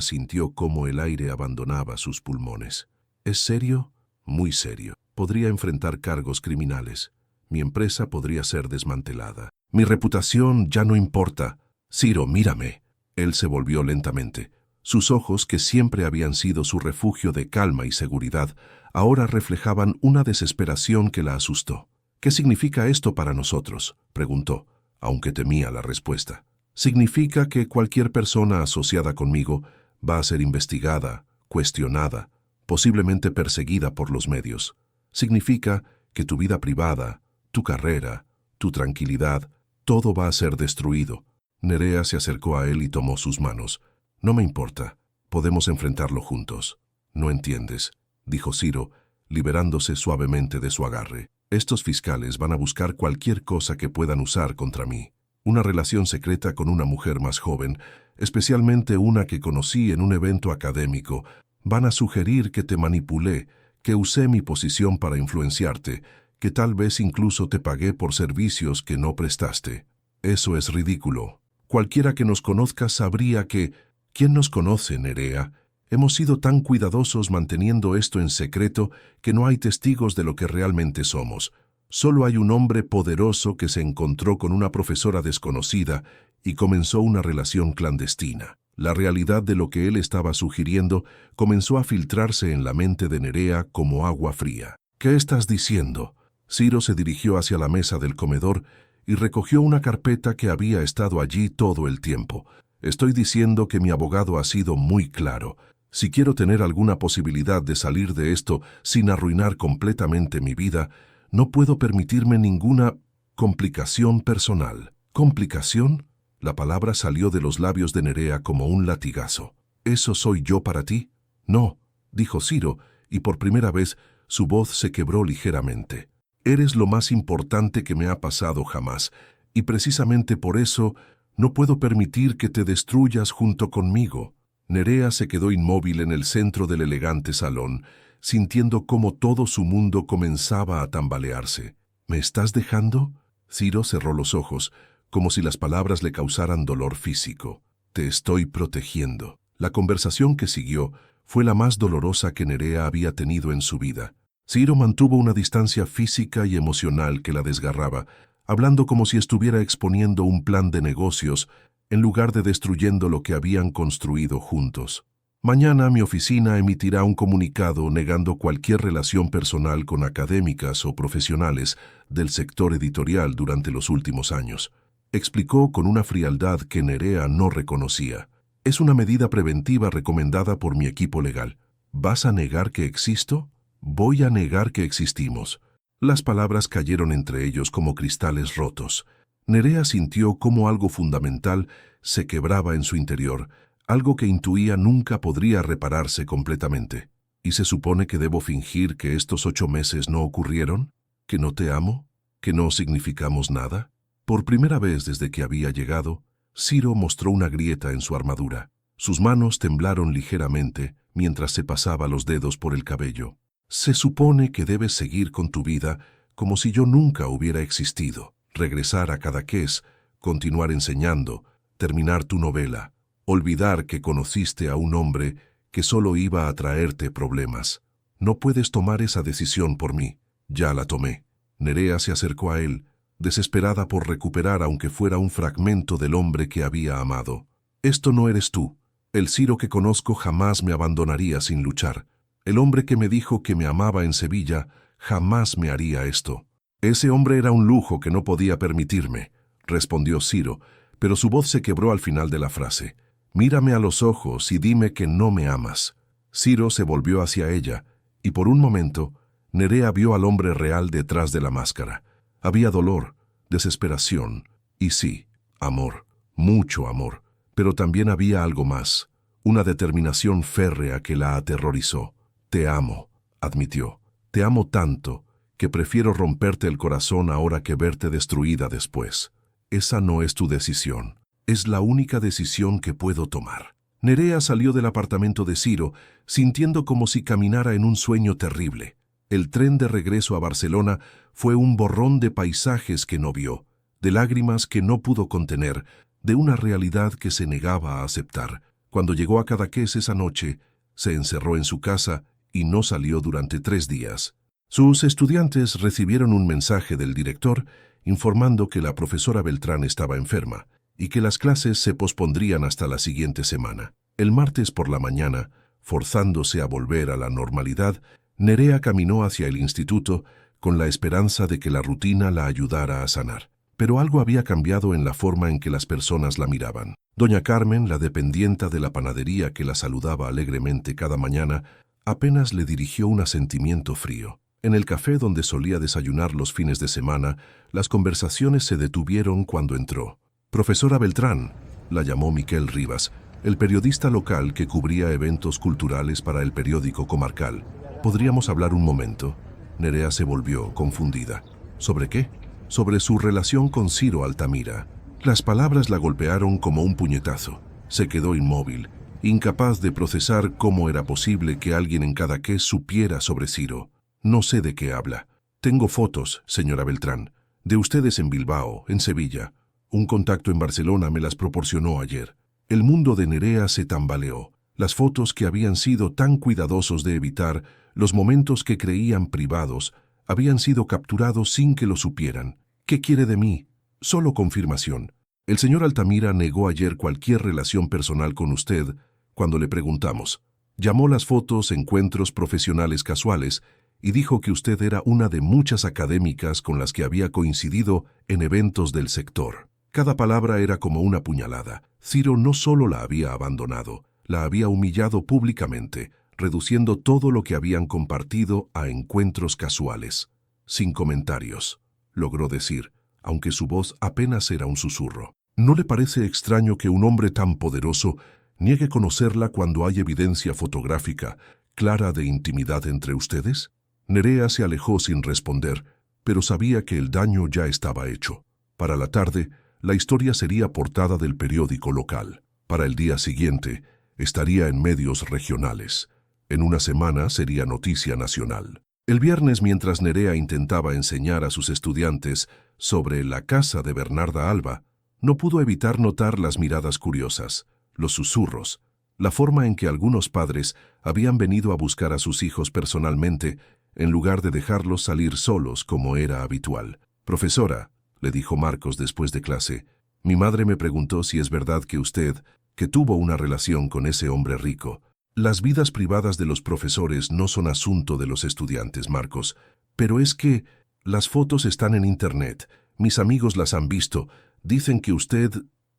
sintió cómo el aire abandonaba sus pulmones. «¿Es serio?». «Muy serio. Podría enfrentar cargos criminales. Mi empresa podría ser desmantelada. Mi reputación ya no importa. Ciro, mírame». Él se volvió lentamente. Sus ojos, que siempre habían sido su refugio de calma y seguridad, ahora reflejaban una desesperación que la asustó. «¿Qué significa esto para nosotros?», preguntó, aunque temía la respuesta. «Significa que cualquier persona asociada conmigo va a ser investigada, cuestionada, posiblemente perseguida por los medios. Significa que tu vida privada, tu carrera, tu tranquilidad, todo va a ser destruido». Nerea se acercó a él y tomó sus manos. «No me importa. Podemos enfrentarlo juntos». «No entiendes», dijo Ciro, liberándose suavemente de su agarre. «Estos fiscales van a buscar cualquier cosa que puedan usar contra mí. Una relación secreta con una mujer más joven, especialmente una que conocí en un evento académico. Van a sugerir que te manipulé, que usé mi posición para influenciarte, que tal vez incluso te pagué por servicios que no prestaste. Eso es ridículo. Cualquiera que nos conozca sabría que... ¿Quién nos conoce, Nerea? Hemos sido tan cuidadosos manteniendo esto en secreto que no hay testigos de lo que realmente somos. Solo hay un hombre poderoso que se encontró con una profesora desconocida y comenzó una relación clandestina». La realidad de lo que él estaba sugiriendo comenzó a filtrarse en la mente de Nerea como agua fría. «¿Qué estás diciendo?». Ciro se dirigió hacia la mesa del comedor y recogió una carpeta que había estado allí todo el tiempo. «Estoy diciendo que mi abogado ha sido muy claro. Si quiero tener alguna posibilidad de salir de esto sin arruinar completamente mi vida, no puedo permitirme ninguna complicación personal». «¿Complicación?». La palabra salió de los labios de Nerea como un latigazo. «¿Eso soy yo para ti?». «No», dijo Ciro, y por primera vez su voz se quebró ligeramente. «Eres lo más importante que me ha pasado jamás, y precisamente por eso no puedo permitir que te destruyas junto conmigo». Nerea se quedó inmóvil en el centro del elegante salón, sintiendo cómo todo su mundo comenzaba a tambalearse. «¿Me estás dejando?». Ciro cerró los ojos, como si las palabras le causaran dolor físico. «Te estoy protegiendo». La conversación que siguió fue la más dolorosa que Nerea había tenido en su vida. Ciro mantuvo una distancia física y emocional que la desgarraba, hablando como si estuviera exponiendo un plan de negocios en lugar de destruyendo lo que habían construido juntos. «Mañana mi oficina emitirá un comunicado negando cualquier relación personal con académicas o profesionales del sector editorial durante los últimos años», explicó con una frialdad que Nerea no reconocía. «Es una medida preventiva recomendada por mi equipo legal». «¿Vas a negar que existo?». «Voy a negar que existimos». Las palabras cayeron entre ellos como cristales rotos. Nerea sintió cómo algo fundamental se quebraba en su interior, algo que intuía nunca podría repararse completamente. «¿Y se supone que debo fingir que estos 8 meses no ocurrieron? ¿Que no te amo? ¿Que no significamos nada?». Por primera vez desde que había llegado, Ciro mostró una grieta en su armadura. Sus manos temblaron ligeramente mientras se pasaba los dedos por el cabello. «Se supone que debes seguir con tu vida como si yo nunca hubiera existido. Regresar a Cadaqués, continuar enseñando, terminar tu novela, olvidar que conociste a un hombre que solo iba a traerte problemas. No puedes tomar esa decisión por mí». «Ya la tomé». Nerea se acercó a él, desesperada por recuperar aunque fuera un fragmento del hombre que había amado. Esto no eres tú. El Ciro que conozco jamás me abandonaría sin luchar. El hombre que me dijo que me amaba en Sevilla jamás me haría esto. Ese hombre era un lujo que no podía permitirme, respondió Ciro, pero su voz se quebró al final de la frase. Mírame a los ojos y dime que no me amas. Ciro se volvió hacia ella, y por un momento, Nerea vio al hombre real detrás de la máscara. Había dolor, desesperación, y sí, amor, mucho amor, pero también había algo más, una determinación férrea que la aterrorizó. Te amo, admitió, te amo tanto que prefiero romperte el corazón ahora que verte destruida después. Esa no es tu decisión, es la única decisión que puedo tomar. Nerea salió del apartamento de Ciro, sintiendo como si caminara en un sueño terrible. El tren de regreso a Barcelona fue un borrón de paisajes que no vio, de lágrimas que no pudo contener, de una realidad que se negaba a aceptar. Cuando llegó a Cadaqués esa noche, se encerró en su casa y no salió durante 3 días. Sus estudiantes recibieron un mensaje del director informando que la profesora Beltrán estaba enferma y que las clases se pospondrían hasta la siguiente semana. El martes por la mañana, forzándose a volver a la normalidad, Nerea caminó hacia el instituto con la esperanza de que la rutina la ayudara a sanar. Pero algo había cambiado en la forma en que las personas la miraban. Doña Carmen, la dependienta de la panadería que la saludaba alegremente cada mañana, apenas le dirigió un asentimiento frío. En el café donde solía desayunar los fines de semana, las conversaciones se detuvieron cuando entró. «Profesora Beltrán», la llamó Miquel Rivas, el periodista local que cubría eventos culturales para el periódico comarcal. «¿Podríamos hablar un momento?» Nerea se volvió, confundida. ¿Sobre qué? Sobre su relación con Ciro Altamira. Las palabras la golpearon como un puñetazo. Se quedó inmóvil, incapaz de procesar cómo era posible que alguien en Cadaqués supiera sobre Ciro. «No sé de qué habla. Tengo fotos, señora Beltrán, de ustedes en Bilbao, en Sevilla. Un contacto en Barcelona me las proporcionó ayer». El mundo de Nerea se tambaleó. Las fotos que habían sido tan cuidadosos de evitar, los momentos que creían privados, habían sido capturados sin que lo supieran. «¿Qué quiere de mí?» «Solo confirmación. El señor Altamira negó ayer cualquier relación personal con usted cuando le preguntamos. Llamó las fotos encuentros profesionales casuales y dijo que usted era una de muchas académicas con las que había coincidido en eventos del sector». Cada palabra era como una puñalada. Ciro no solo la había abandonado, la había humillado públicamente, reduciendo todo lo que habían compartido a encuentros casuales. «Sin comentarios», logró decir, aunque su voz apenas era un susurro. «¿No le parece extraño que un hombre tan poderoso niegue conocerla cuando hay evidencia fotográfica clara de intimidad entre ustedes?» Nerea se alejó sin responder, pero sabía que el daño ya estaba hecho. Para la tarde, la historia sería portada del periódico local. Para el día siguiente, estaría en medios regionales. En una semana sería noticia nacional. El viernes, mientras Nerea intentaba enseñar a sus estudiantes sobre la casa de Bernarda Alba, no pudo evitar notar las miradas curiosas, los susurros, la forma en que algunos padres habían venido a buscar a sus hijos personalmente en lugar de dejarlos salir solos como era habitual. «Profesora», le dijo Marcos después de clase, «mi madre me preguntó si es verdad que usted, que tuvo una relación con ese hombre rico». Las vidas privadas de los profesores no son asunto de los estudiantes, Marcos, pero es que las fotos están en Internet, mis amigos las han visto, dicen que usted,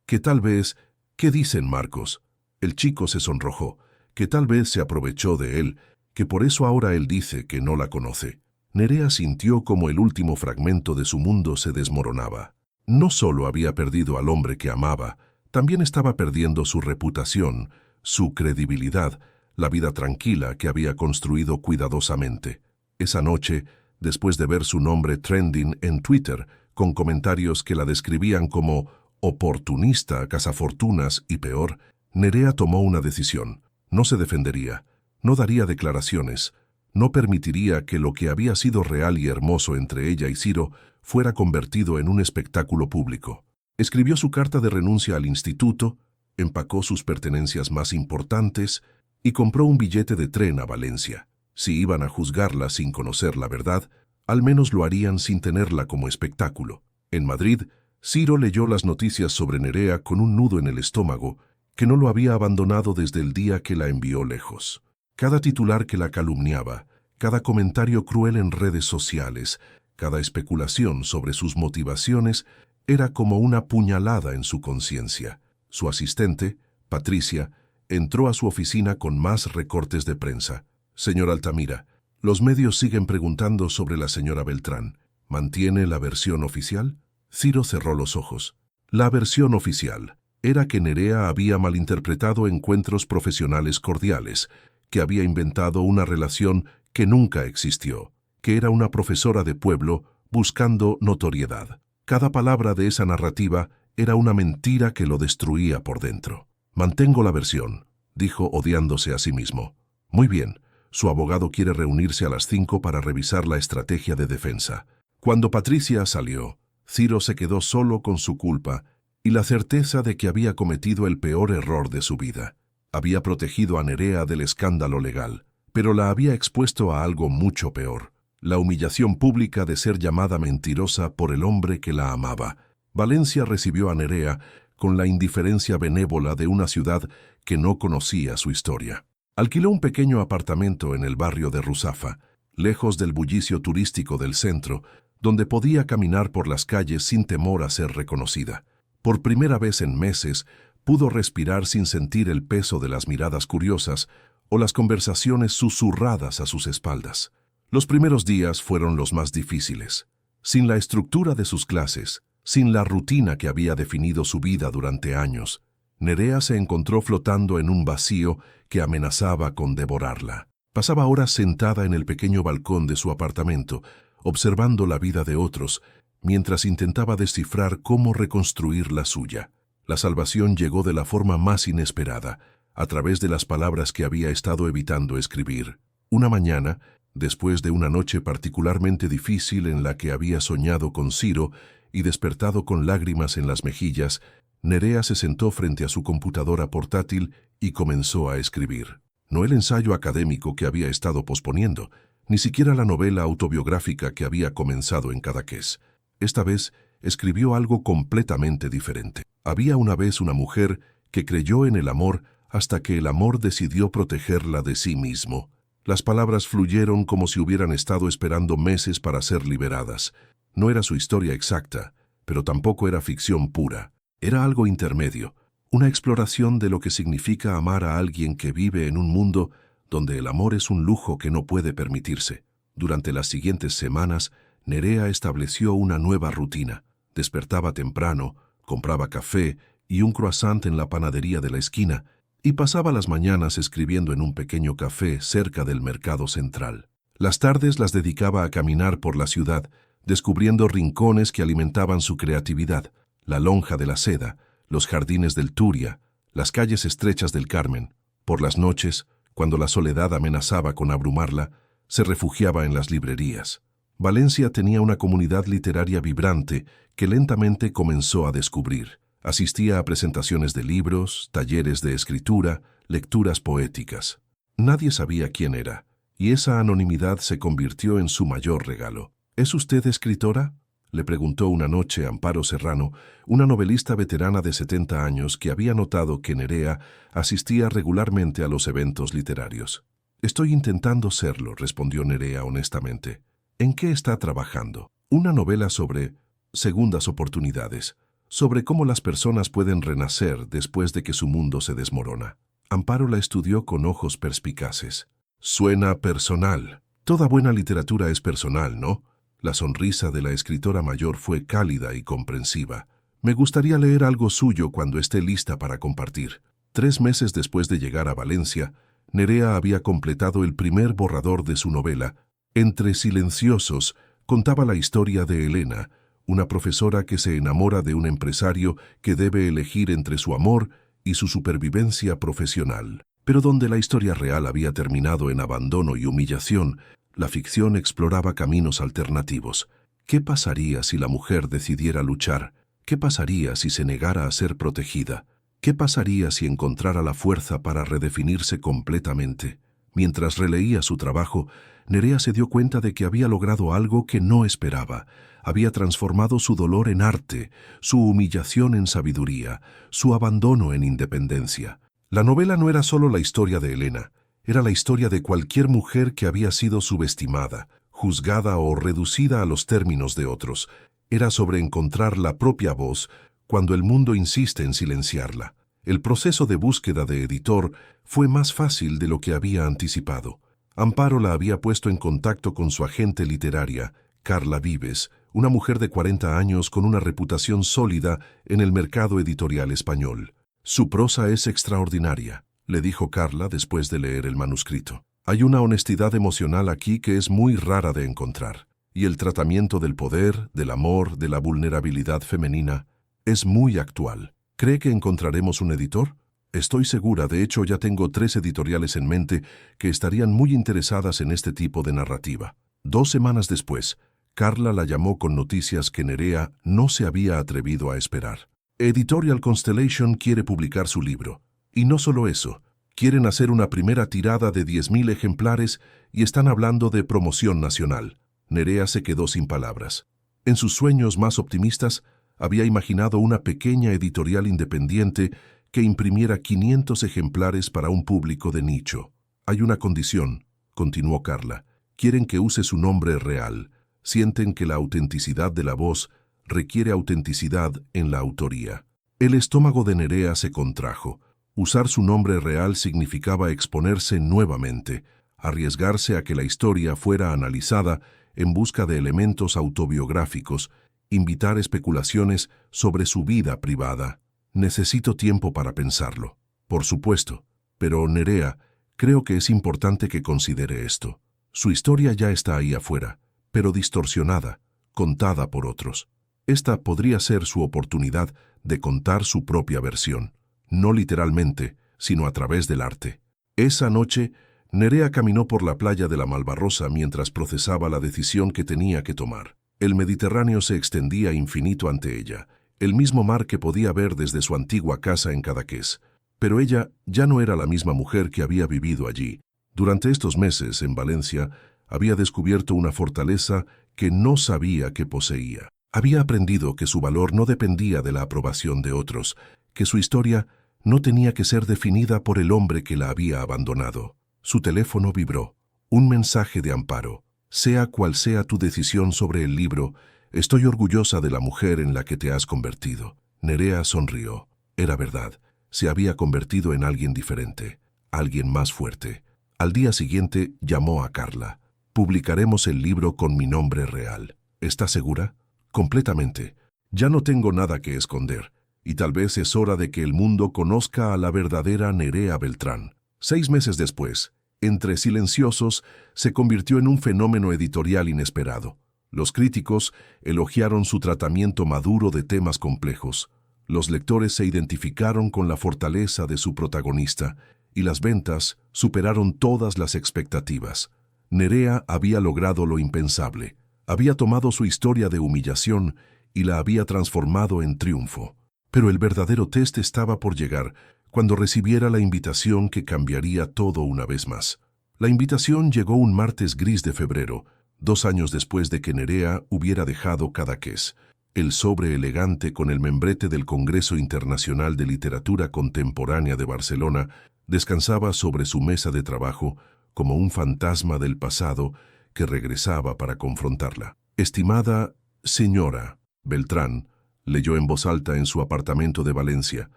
que tal vez... ¿Qué dicen, Marcos? El chico se sonrojó, que tal vez se aprovechó de él, que por eso ahora él dice que no la conoce. Nerea sintió como el último fragmento de su mundo se desmoronaba. No solo había perdido al hombre que amaba, también estaba perdiendo su reputación, su credibilidad, la vida tranquila que había construido cuidadosamente. Esa noche, después de ver su nombre trending en Twitter, con comentarios que la describían como oportunista, cazafortunas y peor, Nerea tomó una decisión. No se defendería, no daría declaraciones, no permitiría que lo que había sido real y hermoso entre ella y Ciro fuera convertido en un espectáculo público. Escribió su carta de renuncia al instituto, empacó sus pertenencias más importantes y compró un billete de tren a Valencia. Si iban a juzgarla sin conocer la verdad, al menos lo harían sin tenerla como espectáculo. En Madrid, Ciro leyó las noticias sobre Nerea con un nudo en el estómago que no lo había abandonado desde el día que la envió lejos. Cada titular que la calumniaba, cada comentario cruel en redes sociales, cada especulación sobre sus motivaciones era como una puñalada en su conciencia. Su asistente, Patricia, entró a su oficina con más recortes de prensa. Señor Altamira, los medios siguen preguntando sobre la señora Beltrán. ¿Mantiene la versión oficial? Ciro cerró los ojos. La versión oficial era que Nerea había malinterpretado encuentros profesionales cordiales, que había inventado una relación que nunca existió, que era una profesora de pueblo buscando notoriedad. Cada palabra de esa narrativa era una mentira que lo destruía por dentro. Mantengo la versión, dijo odiándose a sí mismo. Muy bien, su abogado quiere reunirse a las 5 para revisar la estrategia de defensa. Cuando Patricia salió, Ciro se quedó solo con su culpa y la certeza de que había cometido el peor error de su vida. Había protegido a Nerea del escándalo legal, pero la había expuesto a algo mucho peor, la humillación pública de ser llamada mentirosa por el hombre que la amaba. Valencia recibió a Nerea con la indiferencia benévola de una ciudad que no conocía su historia. Alquiló un pequeño apartamento en el barrio de Ruzafa, lejos del bullicio turístico del centro, donde podía caminar por las calles sin temor a ser reconocida. Por primera vez en meses, pudo respirar sin sentir el peso de las miradas curiosas o las conversaciones susurradas a sus espaldas. Los primeros días fueron los más difíciles. Sin la estructura de sus clases, sin la rutina que había definido su vida durante años, Nerea se encontró flotando en un vacío que amenazaba con devorarla. Pasaba horas sentada en el pequeño balcón de su apartamento, observando la vida de otros, mientras intentaba descifrar cómo reconstruir la suya. La salvación llegó de la forma más inesperada, a través de las palabras que había estado evitando escribir. Una mañana, después de una noche particularmente difícil en la que había soñado con Ciro y despertado con lágrimas en las mejillas, Nerea se sentó frente a su computadora portátil y comenzó a escribir. No el ensayo académico que había estado posponiendo, ni siquiera la novela autobiográfica que había comenzado en Cadaqués. Esta vez escribió algo completamente diferente. Había una vez una mujer que creyó en el amor hasta que el amor decidió protegerla de sí mismo. Las palabras fluyeron como si hubieran estado esperando meses para ser liberadas. No era su historia exacta, pero tampoco era ficción pura. Era algo intermedio, una exploración de lo que significa amar a alguien que vive en un mundo donde el amor es un lujo que no puede permitirse. Durante las siguientes semanas, Nerea estableció una nueva rutina. Despertaba temprano, compraba café y un croissant en la panadería de la esquina y pasaba las mañanas escribiendo en un pequeño café cerca del mercado central. Las tardes las dedicaba a caminar por la ciudad, descubriendo rincones que alimentaban su creatividad, la lonja de la Seda, los jardines del Turia, las calles estrechas del Carmen. Por las noches, cuando la soledad amenazaba con abrumarla, se refugiaba en las librerías. Valencia tenía una comunidad literaria vibrante que lentamente comenzó a descubrir. Asistía a presentaciones de libros, talleres de escritura, lecturas poéticas. Nadie sabía quién era, y esa anonimidad se convirtió en su mayor regalo. ¿Es usted escritora?, le preguntó una noche Amparo Serrano, una novelista veterana de 70 años que había notado que Nerea asistía regularmente a los eventos literarios. «Estoy intentando serlo», respondió Nerea honestamente. «¿En qué está trabajando?» «Una novela sobre segundas oportunidades, sobre cómo las personas pueden renacer después de que su mundo se desmorona». Amparo la estudió con ojos perspicaces. «Suena personal. Toda buena literatura es personal, ¿no?» La sonrisa de la escritora mayor fue cálida y comprensiva. «Me gustaría leer algo suyo cuando esté lista para compartir». 3 meses después de llegar a Valencia, Nerea había completado el primer borrador de su novela. Entre silenciosos, contaba la historia de Elena, una profesora que se enamora de un empresario que debe elegir entre su amor y su supervivencia profesional. Pero donde la historia real había terminado en abandono y humillación, la ficción exploraba caminos alternativos. ¿Qué pasaría si la mujer decidiera luchar? ¿Qué pasaría si se negara a ser protegida? ¿Qué pasaría si encontrara la fuerza para redefinirse completamente? Mientras releía su trabajo, Nerea se dio cuenta de que había logrado algo que no esperaba. Había transformado su dolor en arte, su humillación en sabiduría, su abandono en independencia. La novela no era solo la historia de Elena, era la historia de cualquier mujer que había sido subestimada, juzgada o reducida a los términos de otros. Era sobre encontrar la propia voz cuando el mundo insiste en silenciarla. El proceso de búsqueda de editor fue más fácil de lo que había anticipado. Amparo la había puesto en contacto con su agente literaria, Carla Vives, una mujer de 40 años con una reputación sólida en el mercado editorial español. «Su prosa es extraordinaria», le dijo Carla después de leer el manuscrito. «Hay una honestidad emocional aquí que es muy rara de encontrar. Y el tratamiento del poder, del amor, de la vulnerabilidad femenina es muy actual. ¿Cree que encontraremos un editor?» «Estoy segura, de hecho ya tengo 3 editoriales en mente que estarían muy interesadas en este tipo de narrativa». 2 semanas después, Carla la llamó con noticias que Nerea no se había atrevido a esperar. Editorial Constellation quiere publicar su libro. Y no solo eso, quieren hacer una primera tirada de 10.000 ejemplares y están hablando de promoción nacional. Nerea se quedó sin palabras. En sus sueños más optimistas, había imaginado una pequeña editorial independiente que imprimiera 500 ejemplares para un público de nicho. «Hay una condición», continuó Carla. «Quieren que use su nombre real. Sienten que la autenticidad de la voz requiere autenticidad en la autoría». El estómago de Nerea se contrajo. Usar su nombre real significaba exponerse nuevamente, arriesgarse a que la historia fuera analizada en busca de elementos autobiográficos, invitar especulaciones sobre su vida privada. «Necesito tiempo para pensarlo». «Por supuesto, pero Nerea, creo que es importante que considere esto. Su historia ya está ahí afuera, pero distorsionada, contada por otros. Esta podría ser su oportunidad de contar su propia versión, no literalmente, sino a través del arte». Esa noche, Nerea caminó por la playa de la Malvarrosa mientras procesaba la decisión que tenía que tomar. El Mediterráneo se extendía infinito ante ella, el mismo mar que podía ver desde su antigua casa en Cadaqués. Pero ella ya no era la misma mujer que había vivido allí. Durante estos meses, en Valencia, había descubierto una fortaleza que no sabía que poseía. Había aprendido que su valor no dependía de la aprobación de otros, que su historia no tenía que ser definida por el hombre que la había abandonado. Su teléfono vibró. Un mensaje de Amparo. «Sea cual sea tu decisión sobre el libro, estoy orgullosa de la mujer en la que te has convertido». Nerea sonrió. Era verdad. Se había convertido en alguien diferente, alguien más fuerte. Al día siguiente llamó a Carla. «Publicaremos el libro con mi nombre real. ¿Estás segura?» «Completamente. Ya no tengo nada que esconder. Y tal vez es hora de que el mundo conozca a la verdadera Nerea Beltrán». 6 meses después, Entre Silenciosos se convirtió en un fenómeno editorial inesperado. Los críticos elogiaron su tratamiento maduro de temas complejos. Los lectores se identificaron con la fortaleza de su protagonista y las ventas superaron todas las expectativas. Nerea había logrado lo impensable. Había tomado su historia de humillación y la había transformado en triunfo. Pero el verdadero test estaba por llegar cuando recibiera la invitación que cambiaría todo una vez más. La invitación llegó un martes gris de febrero, 2 años después de que Nerea hubiera dejado Cadaqués. El sobre elegante con el membrete del Congreso Internacional de Literatura Contemporánea de Barcelona descansaba sobre su mesa de trabajo como un fantasma del pasado que regresaba para confrontarla. «Estimada señora Beltrán», leyó en voz alta en su apartamento de Valencia,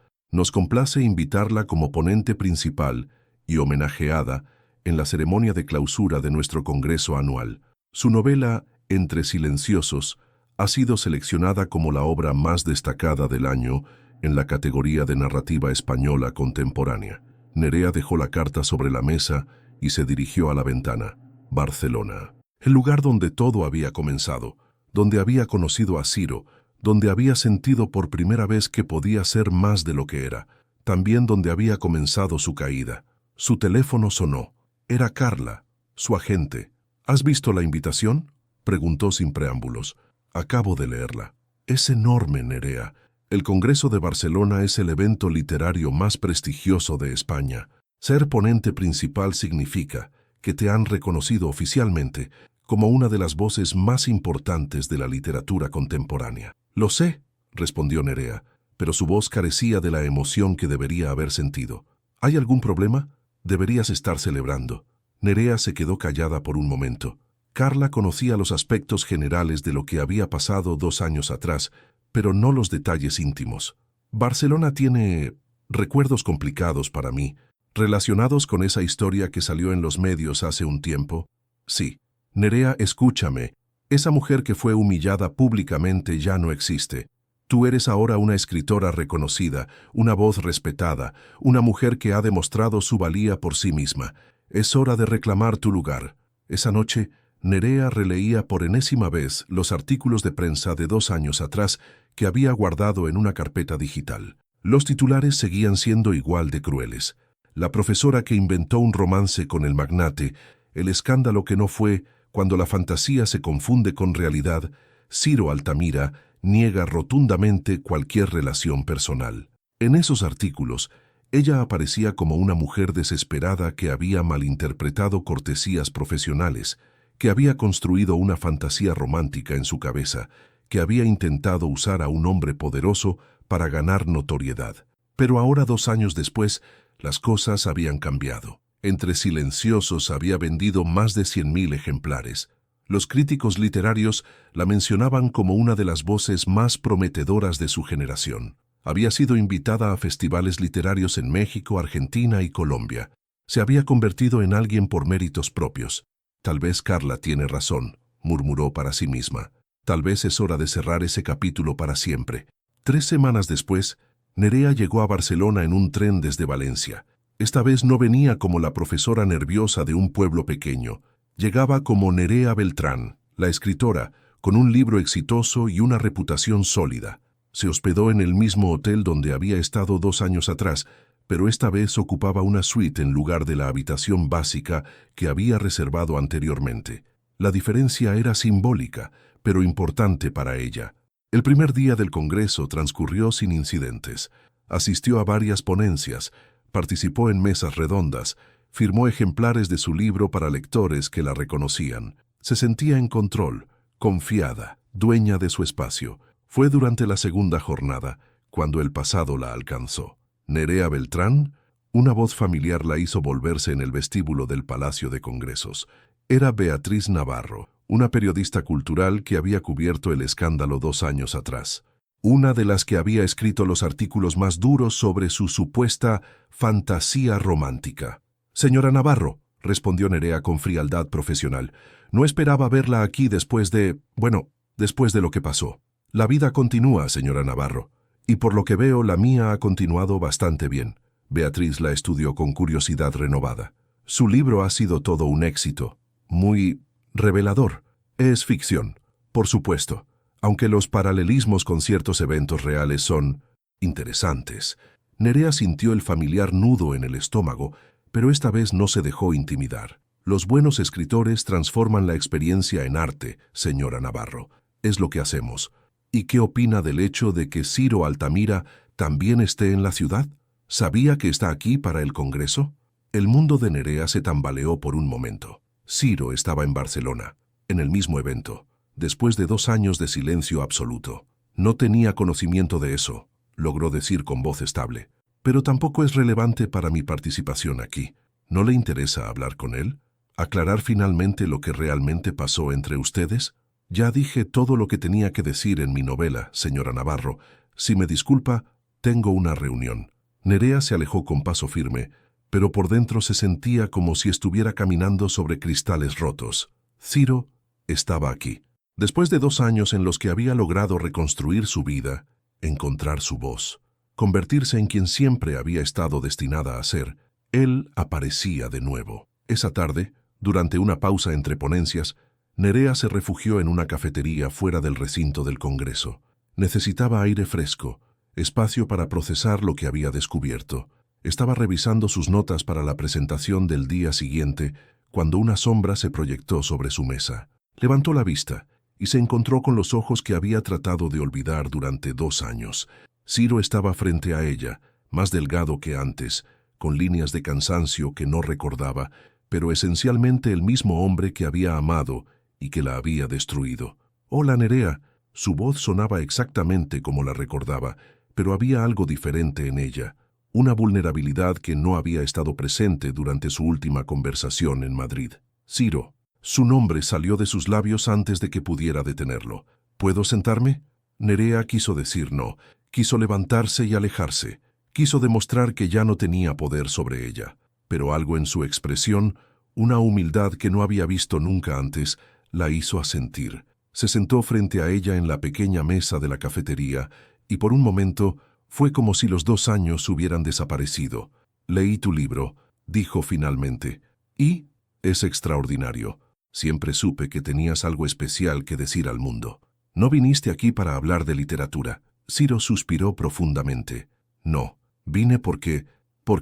«nos complace invitarla como ponente principal y homenajeada en la ceremonia de clausura de nuestro congreso anual. Su novela Entre Silenciosos ha sido seleccionada como la obra más destacada del año en la categoría de narrativa española contemporánea». Nerea dejó la carta sobre la mesa y se dirigió a la ventana. Barcelona. El lugar donde todo había comenzado, donde había conocido a Ciro, donde había sentido por primera vez que podía ser más de lo que era, también donde había comenzado su caída. Su teléfono sonó. Era Carla, su agente. «¿Has visto la invitación?», preguntó sin preámbulos. «Acabo de leerla». «Es enorme, Nerea. El Congreso de Barcelona es el evento literario más prestigioso de España. Ser ponente principal significa que te han reconocido oficialmente como una de las voces más importantes de la literatura contemporánea. Lo sé, respondió Nerea, pero su voz carecía de la emoción que debería haber sentido. ¿Hay algún problema? Deberías estar celebrando. Nerea se quedó callada por un momento. Carla conocía los aspectos generales de lo que había pasado 2 años atrás, pero no los detalles íntimos. Barcelona tiene recuerdos complicados para mí, relacionados con esa historia que salió en los medios hace un tiempo. Sí. Nerea, escúchame. Esa mujer que fue humillada públicamente ya no existe. Tú eres ahora una escritora reconocida, una voz respetada, una mujer que ha demostrado su valía por sí misma. Es hora de reclamar tu lugar. Esa noche, Nerea releía por enésima vez los artículos de prensa de 2 años atrás que había guardado en una carpeta digital. Los titulares seguían siendo igual de crueles. La profesora que inventó un romance con el magnate, el escándalo que no fue, cuando la fantasía se confunde con realidad, Ciro Altamira niega rotundamente cualquier relación personal. En esos artículos, ella aparecía como una mujer desesperada que había malinterpretado cortesías profesionales, que había construido una fantasía romántica en su cabeza, que había intentado usar a un hombre poderoso para ganar notoriedad. Pero ahora, 2 años después, las cosas habían cambiado. Entre Silenciosos había vendido más de 100.000 ejemplares. Los críticos literarios la mencionaban como una de las voces más prometedoras de su generación. Había sido invitada a festivales literarios en México, Argentina y Colombia. Se había convertido en alguien por méritos propios. Tal vez Carla tiene razón, murmuró para sí misma. Tal vez es hora de cerrar ese capítulo para siempre. 3 semanas después, Nerea llegó a Barcelona en un tren desde Valencia. Esta vez no venía como la profesora nerviosa de un pueblo pequeño. Llegaba como Nerea Beltrán, la escritora, con un libro exitoso y una reputación sólida. Se hospedó en el mismo hotel donde había estado 2 años atrás, pero esta vez ocupaba una suite en lugar de la habitación básica que había reservado anteriormente. La diferencia era simbólica, pero importante para ella. El primer día del Congreso transcurrió sin incidentes. Asistió a varias ponencias, participó en mesas redondas, firmó ejemplares de su libro para lectores que la reconocían. Se sentía en control, confiada, dueña de su espacio. Fue durante la segunda jornada, cuando el pasado la alcanzó. Nerea Beltrán, una voz familiar la hizo volverse en el vestíbulo del Palacio de Congresos. Era Beatriz Navarro, una periodista cultural que había cubierto el escándalo 2 años atrás. Una de las que había escrito los artículos más duros sobre su supuesta fantasía romántica. «Señora Navarro», respondió Nerea con frialdad profesional, «no esperaba verla aquí después de lo que pasó. La vida continúa, señora Navarro, y por lo que veo la mía ha continuado bastante bien». Beatriz la estudió con curiosidad renovada. «Su libro ha sido todo un éxito, muy revelador. Es ficción, por supuesto, aunque los paralelismos con ciertos eventos reales son interesantes». Nerea sintió el familiar nudo en el estómago, pero esta vez no se dejó intimidar. «Los buenos escritores transforman la experiencia en arte, señora Navarro. Es lo que hacemos. ¿Y qué opina del hecho de que Ciro Altamira también esté en la ciudad? ¿Sabía que está aquí para el Congreso?» El mundo de Nerea se tambaleó por un momento. Ciro estaba en Barcelona, en el mismo evento, después de 2 años de silencio absoluto. «No tenía conocimiento de eso», logró decir con voz estable. «Pero tampoco es relevante para mi participación aquí. ¿No le interesa hablar con él? ¿Aclarar finalmente lo que realmente pasó entre ustedes? Ya dije todo lo que tenía que decir en mi novela, señora Navarro. Si me disculpa, tengo una reunión». Nerea se alejó con paso firme, pero por dentro se sentía como si estuviera caminando sobre cristales rotos. Ciro estaba aquí. Después de 2 años en los que había logrado reconstruir su vida, encontrar su voz, convertirse en quien siempre había estado destinada a ser, él aparecía de nuevo. Esa tarde, durante una pausa entre ponencias, Nerea se refugió en una cafetería fuera del recinto del Congreso. Necesitaba aire fresco, espacio para procesar lo que había descubierto. Estaba revisando sus notas para la presentación del día siguiente cuando una sombra se proyectó sobre su mesa. Levantó la vista y se encontró con los ojos que había tratado de olvidar durante 2 años. Ciro estaba frente a ella, más delgado que antes, con líneas de cansancio que no recordaba, pero esencialmente el mismo hombre que había amado y que la había destruido. «Hola, Nerea». Su voz sonaba exactamente como la recordaba, pero había algo diferente en ella, una vulnerabilidad que no había estado presente durante su última conversación en Madrid. «Ciro». Su nombre salió de sus labios antes de que pudiera detenerlo. «¿Puedo sentarme?» Nerea quiso decir no, quiso levantarse y alejarse, quiso demostrar que ya no tenía poder sobre ella, pero algo en su expresión, una humildad que no había visto nunca antes, la hizo asentir. Se sentó frente a ella en la pequeña mesa de la cafetería y por un momento fue como si los 2 años hubieran desaparecido. «Leí tu libro», dijo finalmente. «¿Y?» «Es extraordinario. Siempre supe que tenías algo especial que decir al mundo». «¿No viniste aquí para hablar de literatura?» Ciro suspiró profundamente. «No, vine porque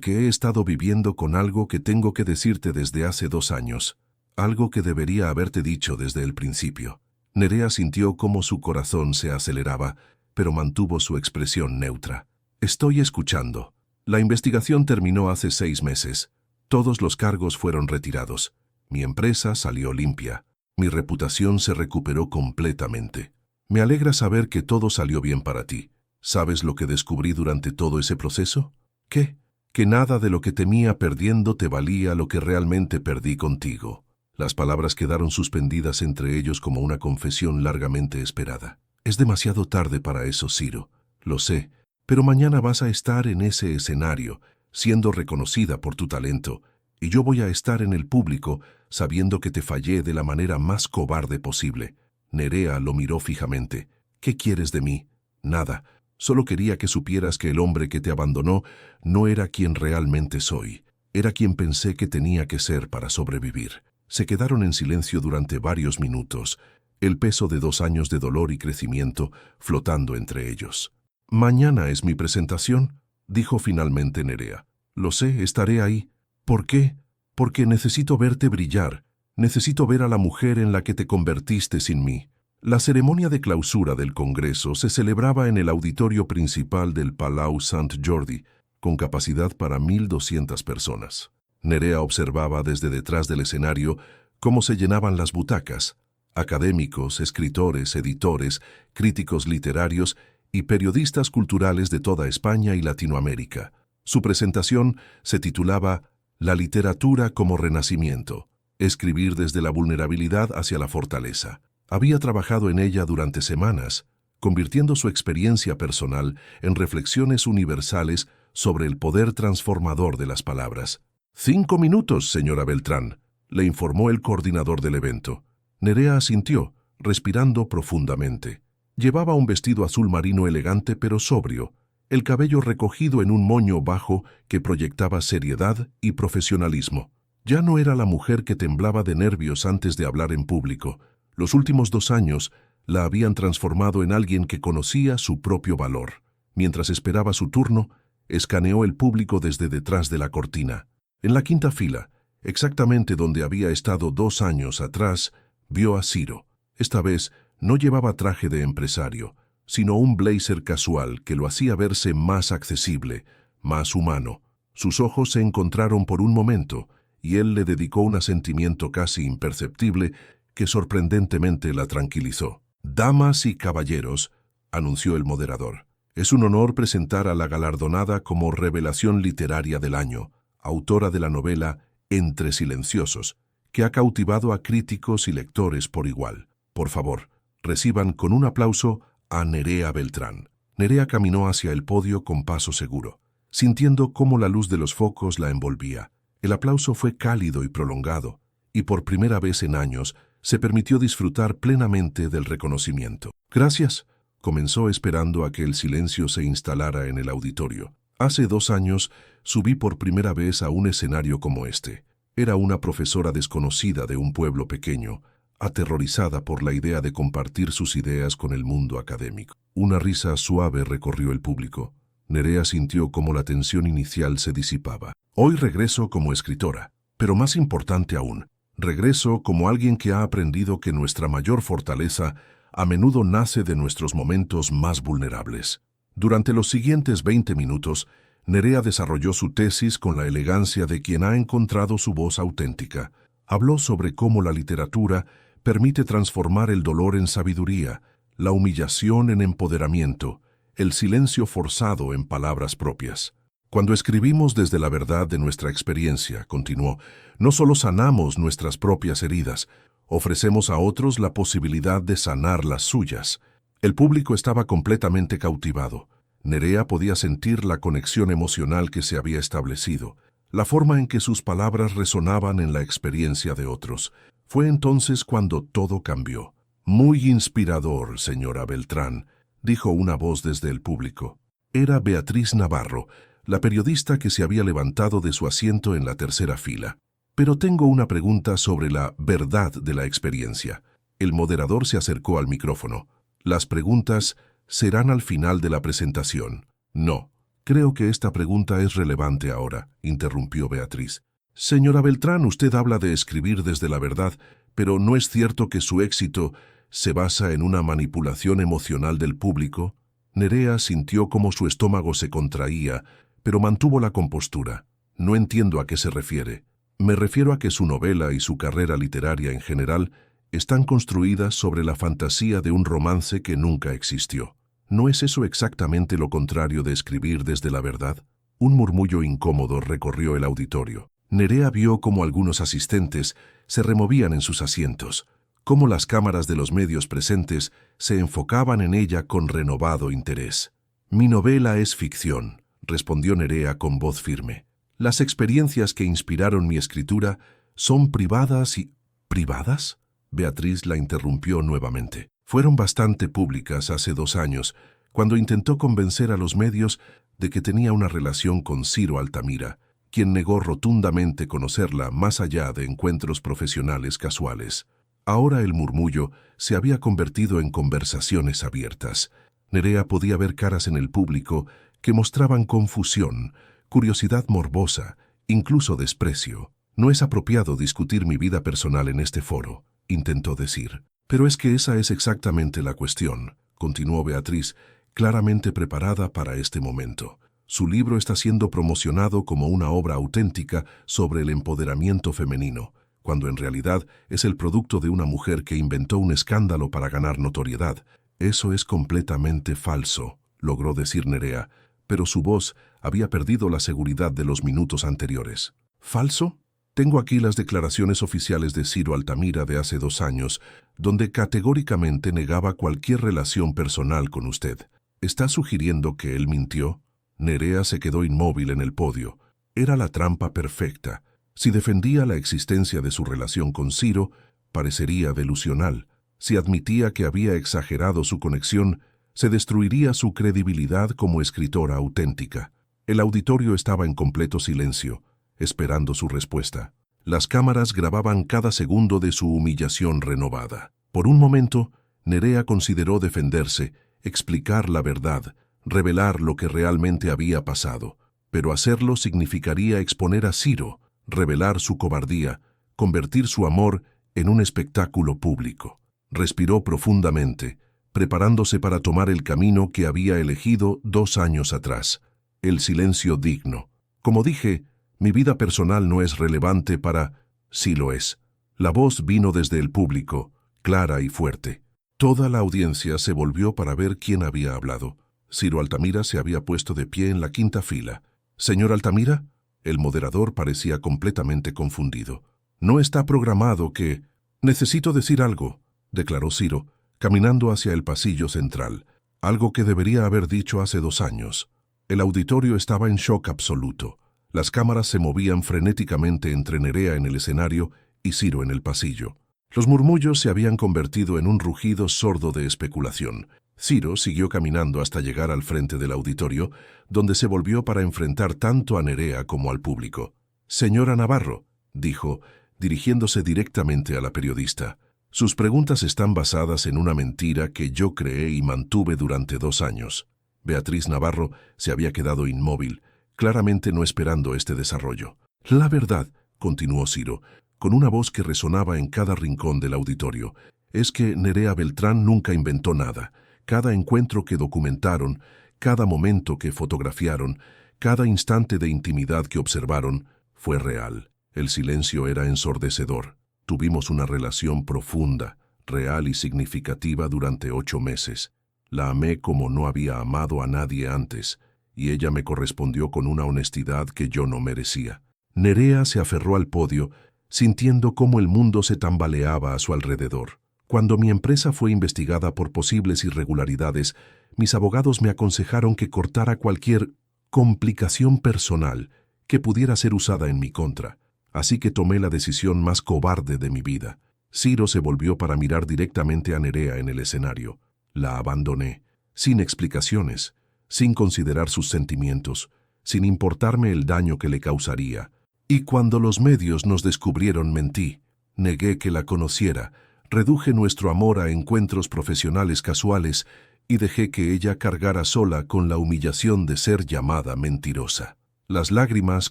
he estado viviendo con algo que tengo que decirte desde hace 2 años. Algo que debería haberte dicho desde el principio». Nerea sintió cómo su corazón se aceleraba, pero mantuvo su expresión neutra. «Estoy escuchando. La investigación terminó hace 6 meses. Todos los cargos fueron retirados. Mi empresa salió limpia. Mi reputación se recuperó completamente. Me alegra saber que todo salió bien para ti. ¿Sabes lo que descubrí durante todo ese proceso? ¿Qué? Que nada de lo que temía perdiendo te valía lo que realmente perdí contigo». Las palabras quedaron suspendidas entre ellos como una confesión largamente esperada. «Es demasiado tarde para eso, Ciro. Lo sé, pero mañana vas a estar en ese escenario, siendo reconocida por tu talento, y yo voy a estar en el público sabiendo que te fallé de la manera más cobarde posible». Nerea lo miró fijamente. «¿Qué quieres de mí?» «Nada. Solo quería que supieras que el hombre que te abandonó no era quien realmente soy. Era quien pensé que tenía que ser para sobrevivir». Se quedaron en silencio durante varios minutos, el peso de 2 años de dolor y crecimiento flotando entre ellos. «Mañana es mi presentación», dijo finalmente Nerea. «Lo sé, estaré ahí». «¿Por qué?» «Porque necesito verte brillar. Necesito ver a la mujer en la que te convertiste sin mí». La ceremonia de clausura del Congreso se celebraba en el auditorio principal del Palau Sant Jordi, con capacidad para 1.200 personas. Nerea observaba desde detrás del escenario cómo se llenaban las butacas. Académicos, escritores, editores, críticos literarios y periodistas culturales de toda España y Latinoamérica. Su presentación se titulaba «La literatura como renacimiento. Escribir desde la vulnerabilidad hacia la fortaleza». Había trabajado en ella durante semanas, convirtiendo su experiencia personal en reflexiones universales sobre el poder transformador de las palabras. «5 minutos, señora Beltrán», le informó el coordinador del evento. Nerea asintió, respirando profundamente. Llevaba un vestido azul marino elegante pero sobrio, el cabello recogido en un moño bajo que proyectaba seriedad y profesionalismo. Ya no era la mujer que temblaba de nervios antes de hablar en público. Los últimos 2 años la habían transformado en alguien que conocía su propio valor. Mientras esperaba su turno, escaneó el público desde detrás de la cortina. En la 5ª fila, exactamente donde había estado 2 años atrás, vio a Ciro. Esta vez no llevaba traje de empresario, sino un blazer casual que lo hacía verse más accesible, más humano. Sus ojos se encontraron por un momento y él le dedicó un asentimiento casi imperceptible que sorprendentemente la tranquilizó. «Damas y caballeros», anunció el moderador, «es un honor presentar a la galardonada como revelación literaria del año, autora de la novela Entre silenciosos, que ha cautivado a críticos y lectores por igual. Por favor, reciban con un aplauso a Nerea Beltrán». Nerea caminó hacia el podio con paso seguro, sintiendo cómo la luz de los focos la envolvía. El aplauso fue cálido y prolongado, y por primera vez en años se permitió disfrutar plenamente del reconocimiento. «Gracias», comenzó esperando a que el silencio se instalara en el auditorio. «Hace 2 años subí por primera vez a un escenario como este. Era una profesora desconocida de un pueblo pequeño, aterrorizada por la idea de compartir sus ideas con el mundo académico». Una risa suave recorrió el público. Nerea sintió cómo la tensión inicial se disipaba. «Hoy regreso como escritora, pero más importante aún, regreso como alguien que ha aprendido que nuestra mayor fortaleza a menudo nace de nuestros momentos más vulnerables». Durante los siguientes 20 minutos, Nerea desarrolló su tesis con la elegancia de quien ha encontrado su voz auténtica. Habló sobre cómo la literatura permite transformar el dolor en sabiduría, la humillación en empoderamiento, el silencio forzado en palabras propias. Cuando escribimos desde la verdad de nuestra experiencia, continuó, no solo sanamos nuestras propias heridas, ofrecemos a otros la posibilidad de sanar las suyas. El público estaba completamente cautivado. Nerea podía sentir la conexión emocional que se había establecido, la forma en que sus palabras resonaban en la experiencia de otros. Fue entonces cuando todo cambió. Muy inspirador, señora Beltrán, dijo una voz desde el público. Era Beatriz Navarro, la periodista que se había levantado de su asiento en la tercera fila. Pero tengo una pregunta sobre la verdad de la experiencia. El moderador se acercó al micrófono. Las preguntas serán al final de la presentación. No, creo que esta pregunta es relevante ahora, interrumpió Beatriz. Señora Beltrán, usted habla de escribir desde la verdad, pero ¿no es cierto que su éxito se basa en una manipulación emocional del público? Nerea sintió como su estómago se contraía, pero mantuvo la compostura. No entiendo a qué se refiere. Me refiero a que su novela y su carrera literaria en general están construidas sobre la fantasía de un romance que nunca existió. ¿No es eso exactamente lo contrario de escribir desde la verdad? Un murmullo incómodo recorrió el auditorio. Nerea vio cómo algunos asistentes se removían en sus asientos, cómo las cámaras de los medios presentes se enfocaban en ella con renovado interés. «Mi novela es ficción», respondió Nerea con voz firme. «Las experiencias que inspiraron mi escritura son privadas y...» ¿Privadas?, Beatriz la interrumpió nuevamente. «Fueron bastante públicas hace 2 años, cuando intentó convencer a los medios de que tenía una relación con Ciro Altamira, quien negó rotundamente conocerla más allá de encuentros profesionales casuales. Ahora el murmullo se había convertido en conversaciones abiertas. Nerea podía ver caras en el público que mostraban confusión, curiosidad morbosa, incluso desprecio. «No es apropiado discutir mi vida personal en este foro», intentó decir. «Pero es que esa es exactamente la cuestión», continuó Beatriz, claramente preparada para este momento. Su libro está siendo promocionado como una obra auténtica sobre el empoderamiento femenino, cuando en realidad es el producto de una mujer que inventó un escándalo para ganar notoriedad. «Eso es completamente falso», logró decir Nerea, pero su voz había perdido la seguridad de los minutos anteriores. «¿Falso? Tengo aquí las declaraciones oficiales de Ciro Altamira de hace 2 años, donde categóricamente negaba cualquier relación personal con usted. ¿Está sugiriendo que él mintió?» Nerea se quedó inmóvil en el podio. Era la trampa perfecta. Si defendía la existencia de su relación con Ciro, parecería delusional. Si admitía que había exagerado su conexión, se destruiría su credibilidad como escritora auténtica. El auditorio estaba en completo silencio, esperando su respuesta. Las cámaras grababan cada segundo de su humillación renovada. Por un momento, Nerea consideró defenderse, explicar la verdad, revelar lo que realmente había pasado. Pero hacerlo significaría exponer a Ciro, revelar su cobardía, convertir su amor en un espectáculo público. Respiró profundamente, preparándose para tomar el camino que había elegido 2 años atrás. El silencio digno. «Como dije, mi vida personal no es relevante para...» «Sí lo es». La voz vino desde el público, clara y fuerte. Toda la audiencia se volvió para ver quién había hablado. Ciro Altamira se había puesto de pie en la 5ª fila. «¿Señor Altamira?» El moderador parecía completamente confundido. «No está programado que...» «Necesito decir algo», declaró Ciro, caminando hacia el pasillo central. «Algo que debería haber dicho hace 2 años». El auditorio estaba en shock absoluto. Las cámaras se movían frenéticamente entre Nerea en el escenario y Ciro en el pasillo. Los murmullos se habían convertido en un rugido sordo de especulación. Ciro siguió caminando hasta llegar al frente del auditorio, donde se volvió para enfrentar tanto a Nerea como al público. «Señora Navarro», dijo, dirigiéndose directamente a la periodista, «sus preguntas están basadas en una mentira que yo creé y mantuve durante 2 años». Beatriz Navarro se había quedado inmóvil, claramente no esperando este desarrollo. «La verdad», continuó Ciro, con una voz que resonaba en cada rincón del auditorio, «es que Nerea Beltrán nunca inventó nada. Cada encuentro que documentaron, cada momento que fotografiaron, Cada instante de intimidad que observaron fue real. El silencio era ensordecedor. Tuvimos una relación profunda, real y significativa durante 8 meses. La amé como no había amado a nadie antes, y ella me correspondió con una honestidad que yo no merecía. Nerea se aferró al podio, sintiendo cómo el mundo se tambaleaba a su alrededor. Cuando mi empresa fue investigada por posibles irregularidades, mis abogados me aconsejaron que cortara cualquier complicación personal que pudiera ser usada en mi contra. Así que tomé la decisión más cobarde de mi vida. Ciro se volvió para mirar directamente a Nerea en el escenario. La abandoné, sin explicaciones, sin considerar sus sentimientos, sin importarme el daño que le causaría. Y cuando los medios nos descubrieron, mentí. Negué que la conociera, reduje nuestro amor a encuentros profesionales casuales y dejé que ella cargara sola con la humillación de ser llamada mentirosa. Las lágrimas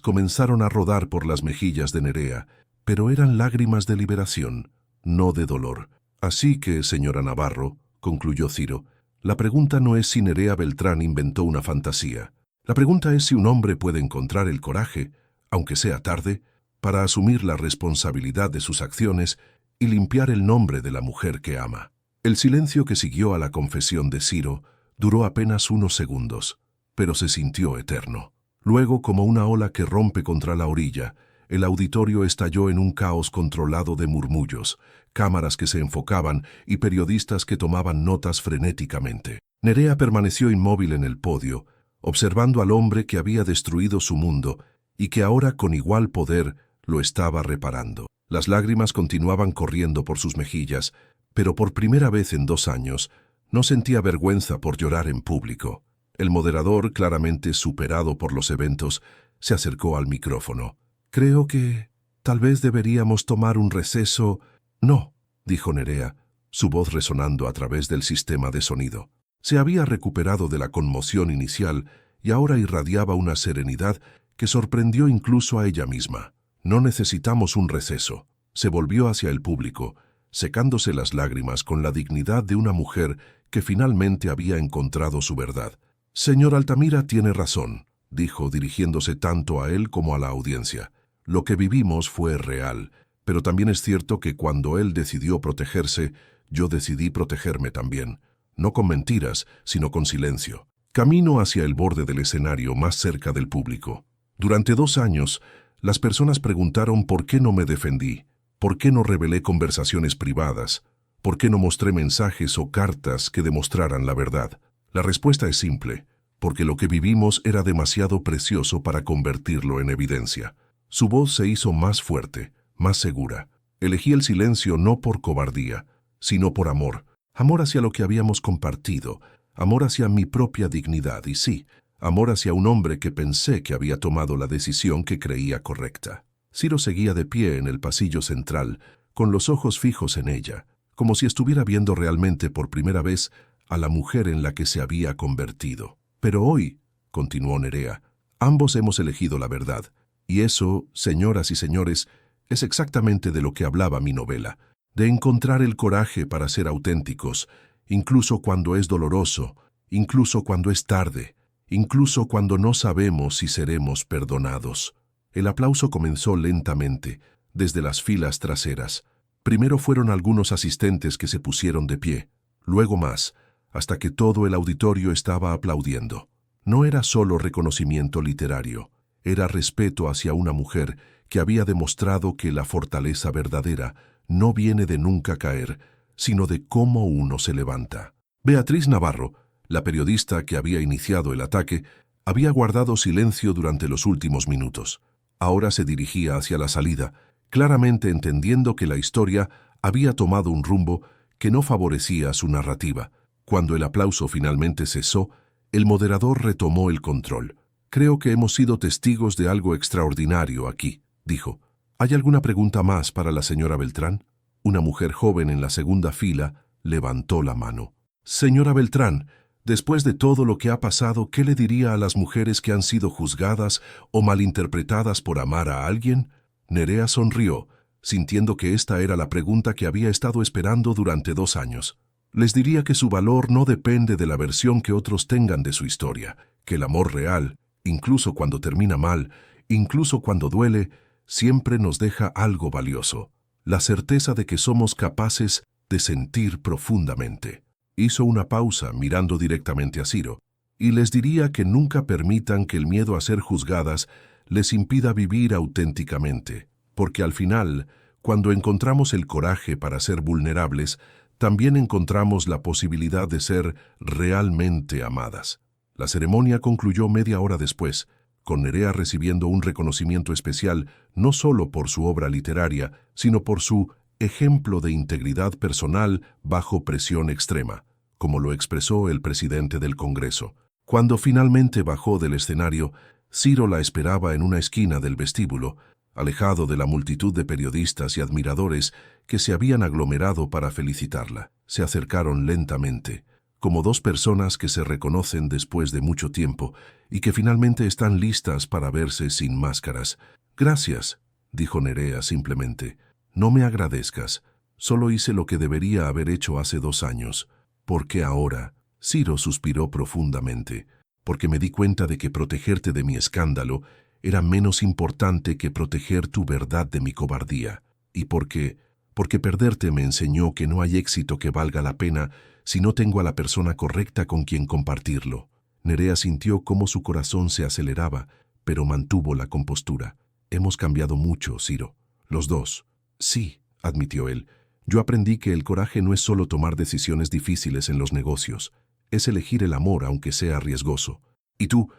comenzaron a rodar por las mejillas de Nerea, pero eran lágrimas de liberación, no de dolor. Así que, señora Navarro, concluyó Ciro, la pregunta no es si Nerea Beltrán inventó una fantasía. La pregunta es si un hombre puede encontrar el coraje, aunque sea tarde, para asumir la responsabilidad de sus acciones y limpiar el nombre de la mujer que ama. El silencio que siguió a la confesión de Ciro duró apenas unos segundos, pero se sintió eterno. Luego, como una ola que rompe contra la orilla, el auditorio estalló en un caos controlado de murmullos, cámaras que se enfocaban y periodistas que tomaban notas frenéticamente. Nerea permaneció inmóvil en el podio, observando al hombre que había destruido su mundo y que ahora con igual poder lo estaba reparando. Las lágrimas continuaban corriendo por sus mejillas, pero por primera vez en 2 años no sentía vergüenza por llorar en público. El moderador, claramente superado por los eventos, se acercó al micrófono. «Creo que tal vez deberíamos tomar un receso». «No», dijo Nerea, su voz resonando a través del sistema de sonido. Se había recuperado de la conmoción inicial y ahora irradiaba una serenidad que sorprendió incluso a ella misma. «No necesitamos un receso». Se volvió hacia el público, secándose las lágrimas con la dignidad de una mujer que finalmente había encontrado su verdad. «Señor Altamira tiene razón», dijo, dirigiéndose tanto a él como a la audiencia. «Lo que vivimos fue real, pero también es cierto que cuando él decidió protegerse, yo decidí protegerme también. No con mentiras, sino con silencio». Camino hacia el borde del escenario más cerca del público. Durante 2 años, las personas preguntaron por qué no me defendí, por qué no revelé conversaciones privadas, por qué no mostré mensajes o cartas que demostraran la verdad. La respuesta es simple, porque lo que vivimos era demasiado precioso para convertirlo en evidencia. Su voz se hizo más fuerte, más segura. Elegí el silencio no por cobardía, sino por amor. Amor hacia lo que habíamos compartido, amor hacia mi propia dignidad y sí, amor hacia un hombre que pensé que había tomado la decisión que creía correcta. Ciro seguía de pie en el pasillo central, con los ojos fijos en ella, como si estuviera viendo realmente por primera vez a la mujer en la que se había convertido. «Pero hoy», continuó Nerea, «ambos hemos elegido la verdad, y eso, señoras y señores, es exactamente de lo que hablaba mi novela, de encontrar el coraje para ser auténticos, incluso cuando es doloroso, incluso cuando es tarde, incluso cuando no sabemos si seremos perdonados». El aplauso comenzó lentamente, desde las filas traseras. Primero fueron algunos asistentes que se pusieron de pie, luego más, hasta que todo el auditorio estaba aplaudiendo. No era solo reconocimiento literario, era respeto hacia una mujer que había demostrado que la fortaleza verdadera no viene de nunca caer, sino de cómo uno se levanta. Beatriz Navarro, la periodista que había iniciado el ataque, había guardado silencio durante los últimos minutos. Ahora se dirigía hacia la salida, claramente entendiendo que la historia había tomado un rumbo que no favorecía su narrativa. Cuando el aplauso finalmente cesó, el moderador retomó el control. «Creo que hemos sido testigos de algo extraordinario aquí», dijo. «¿Hay alguna pregunta más para la señora Beltrán?» Una mujer joven en la segunda fila levantó la mano. «Señora Beltrán, después de todo lo que ha pasado, ¿qué le diría a las mujeres que han sido juzgadas o malinterpretadas por amar a alguien?» Nerea sonrió, sintiendo que esta era la pregunta que había estado esperando durante 2 años. «Les diría que su valor no depende de la versión que otros tengan de su historia, que el amor real, Incluso cuando termina mal, incluso cuando duele, siempre nos deja algo valioso, la certeza de que somos capaces de sentir profundamente. Hizo una pausa mirando directamente a Ciro, y les diría que nunca permitan que el miedo a ser juzgadas les impida vivir auténticamente, porque al final, cuando encontramos el coraje para ser vulnerables, también encontramos la posibilidad de ser realmente amadas. La ceremonia concluyó media hora después, con Nerea recibiendo un reconocimiento especial no solo por su obra literaria, sino por su ejemplo de integridad personal bajo presión extrema, como lo expresó el presidente del Congreso. Cuando finalmente bajó del escenario, Ciro la esperaba en una esquina del vestíbulo, alejado de la multitud de periodistas y admiradores que se habían aglomerado para felicitarla. Se acercaron lentamente, como dos personas que se reconocen después de mucho tiempo y que finalmente están listas para verse sin máscaras. «Gracias», dijo Nerea simplemente. «No me agradezcas. Solo hice lo que debería haber hecho hace 2 años. ¿Por qué ahora?» Ciro suspiró profundamente, «porque me di cuenta de que protegerte de mi escándalo era menos importante que proteger tu verdad de mi cobardía. Y porque perderte me enseñó que no hay éxito que valga la pena si no tengo a la persona correcta con quien compartirlo». Nerea sintió cómo su corazón se aceleraba, pero mantuvo la compostura. «Hemos cambiado mucho, Ciro. Los dos». «Sí», admitió él. «Yo aprendí que el coraje no es solo tomar decisiones difíciles en los negocios. Es elegir el amor aunque sea riesgoso. Y tú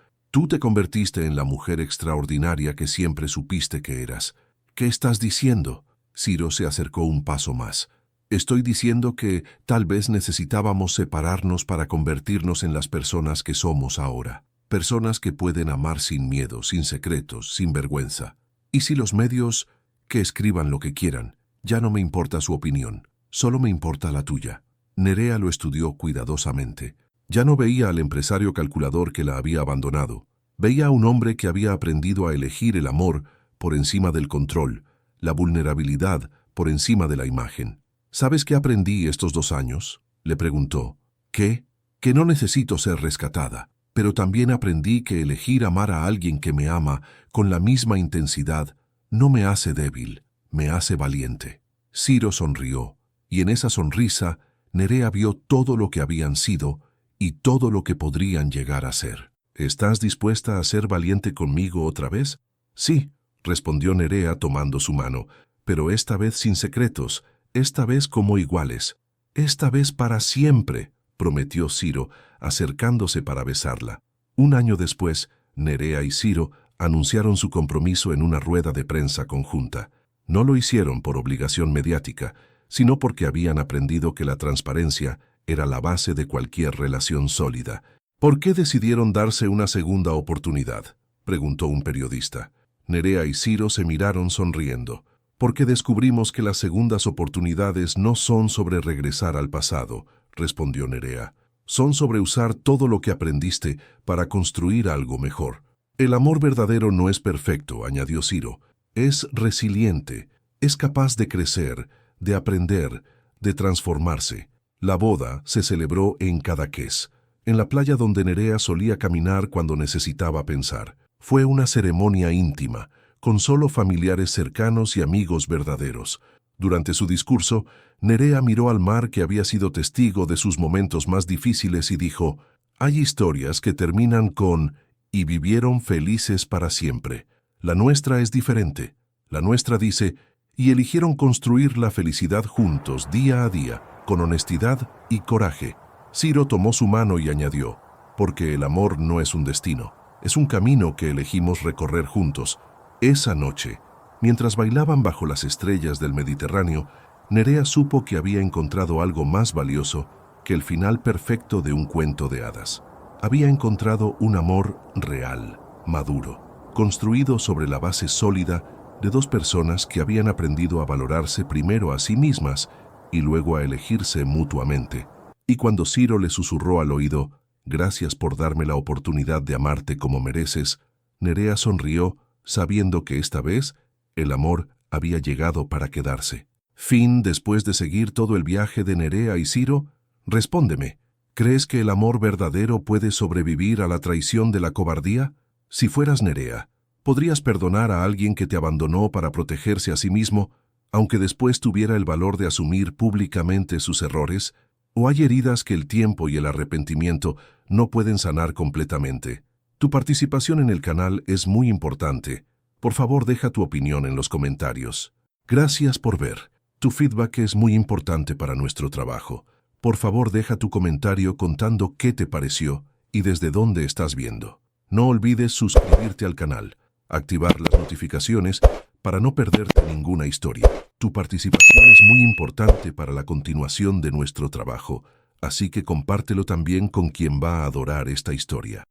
te convertiste en la mujer extraordinaria que siempre supiste que eras». «¿Qué estás diciendo?» Ciro se acercó un paso más. «Estoy diciendo que tal vez necesitábamos separarnos para convertirnos en las personas que somos ahora. Personas que pueden amar sin miedo, sin secretos, sin vergüenza. Y si los medios, que escriban lo que quieran. Ya no me importa su opinión, solo me importa la tuya». Nerea lo estudió cuidadosamente. Ya no veía al empresario calculador que la había abandonado. Veía a un hombre que había aprendido a elegir el amor por encima del control, la vulnerabilidad por encima de la imagen. «¿Sabes qué aprendí estos 2 años?», le preguntó. «¿Qué?» «Que no necesito ser rescatada, pero también aprendí que elegir amar a alguien que me ama con la misma intensidad no me hace débil, me hace valiente». Ciro sonrió, y en esa sonrisa Nerea vio todo lo que habían sido y todo lo que podrían llegar a ser. «¿Estás dispuesta a ser valiente conmigo otra vez?» «Sí», respondió Nerea tomando su mano, «pero esta vez sin secretos, esta vez como iguales. Esta vez para siempre», prometió Ciro, acercándose para besarla. 1 año después, Nerea y Ciro anunciaron su compromiso en una rueda de prensa conjunta. No lo hicieron por obligación mediática, sino porque habían aprendido que la transparencia era la base de cualquier relación sólida. «¿Por qué decidieron darse una segunda oportunidad?», preguntó un periodista. Nerea y Ciro se miraron sonriendo. «Porque descubrimos que las segundas oportunidades no son sobre regresar al pasado», respondió Nerea. «Son sobre usar todo lo que aprendiste para construir algo mejor». «El amor verdadero no es perfecto», añadió Ciro. «Es resiliente, es capaz de crecer, de aprender, de transformarse». La boda se celebró en Cadaqués, en la playa donde Nerea solía caminar cuando necesitaba pensar. Fue una ceremonia íntima, con solo familiares cercanos y amigos verdaderos. Durante su discurso, Nerea miró al mar que había sido testigo de sus momentos más difíciles y dijo: «Hay historias que terminan con «y vivieron felices para siempre». La nuestra es diferente. La nuestra dice: «y eligieron construir la felicidad juntos, día a día, con honestidad y coraje». Ciro tomó su mano y añadió: «porque el amor no es un destino, es un camino que elegimos recorrer juntos». Esa noche, mientras bailaban bajo las estrellas del Mediterráneo, Nerea supo que había encontrado algo más valioso que el final perfecto de un cuento de hadas. Había encontrado un amor real, maduro, construido sobre la base sólida de 2 personas que habían aprendido a valorarse primero a sí mismas y luego a elegirse mutuamente. Y cuando Ciro le susurró al oído: «Gracias por darme la oportunidad de amarte como mereces», Nerea sonrió, sabiendo que esta vez el amor había llegado para quedarse. Fin. Después de seguir todo el viaje de Nerea y Ciro, respóndeme, ¿crees que el amor verdadero puede sobrevivir a la traición de la cobardía? Si fueras Nerea, ¿podrías perdonar a alguien que te abandonó para protegerse a sí mismo, aunque después tuviera el valor de asumir públicamente sus errores? ¿O hay heridas que el tiempo y el arrepentimiento no pueden sanar completamente? Tu participación en el canal es muy importante. Por favor, deja tu opinión en los comentarios. Gracias por ver. Tu feedback es muy importante para nuestro trabajo. Por favor, deja tu comentario contando qué te pareció y desde dónde estás viendo. No olvides suscribirte al canal, activar las notificaciones para no perderte ninguna historia. Tu participación es muy importante para la continuación de nuestro trabajo, así que compártelo también con quien va a adorar esta historia.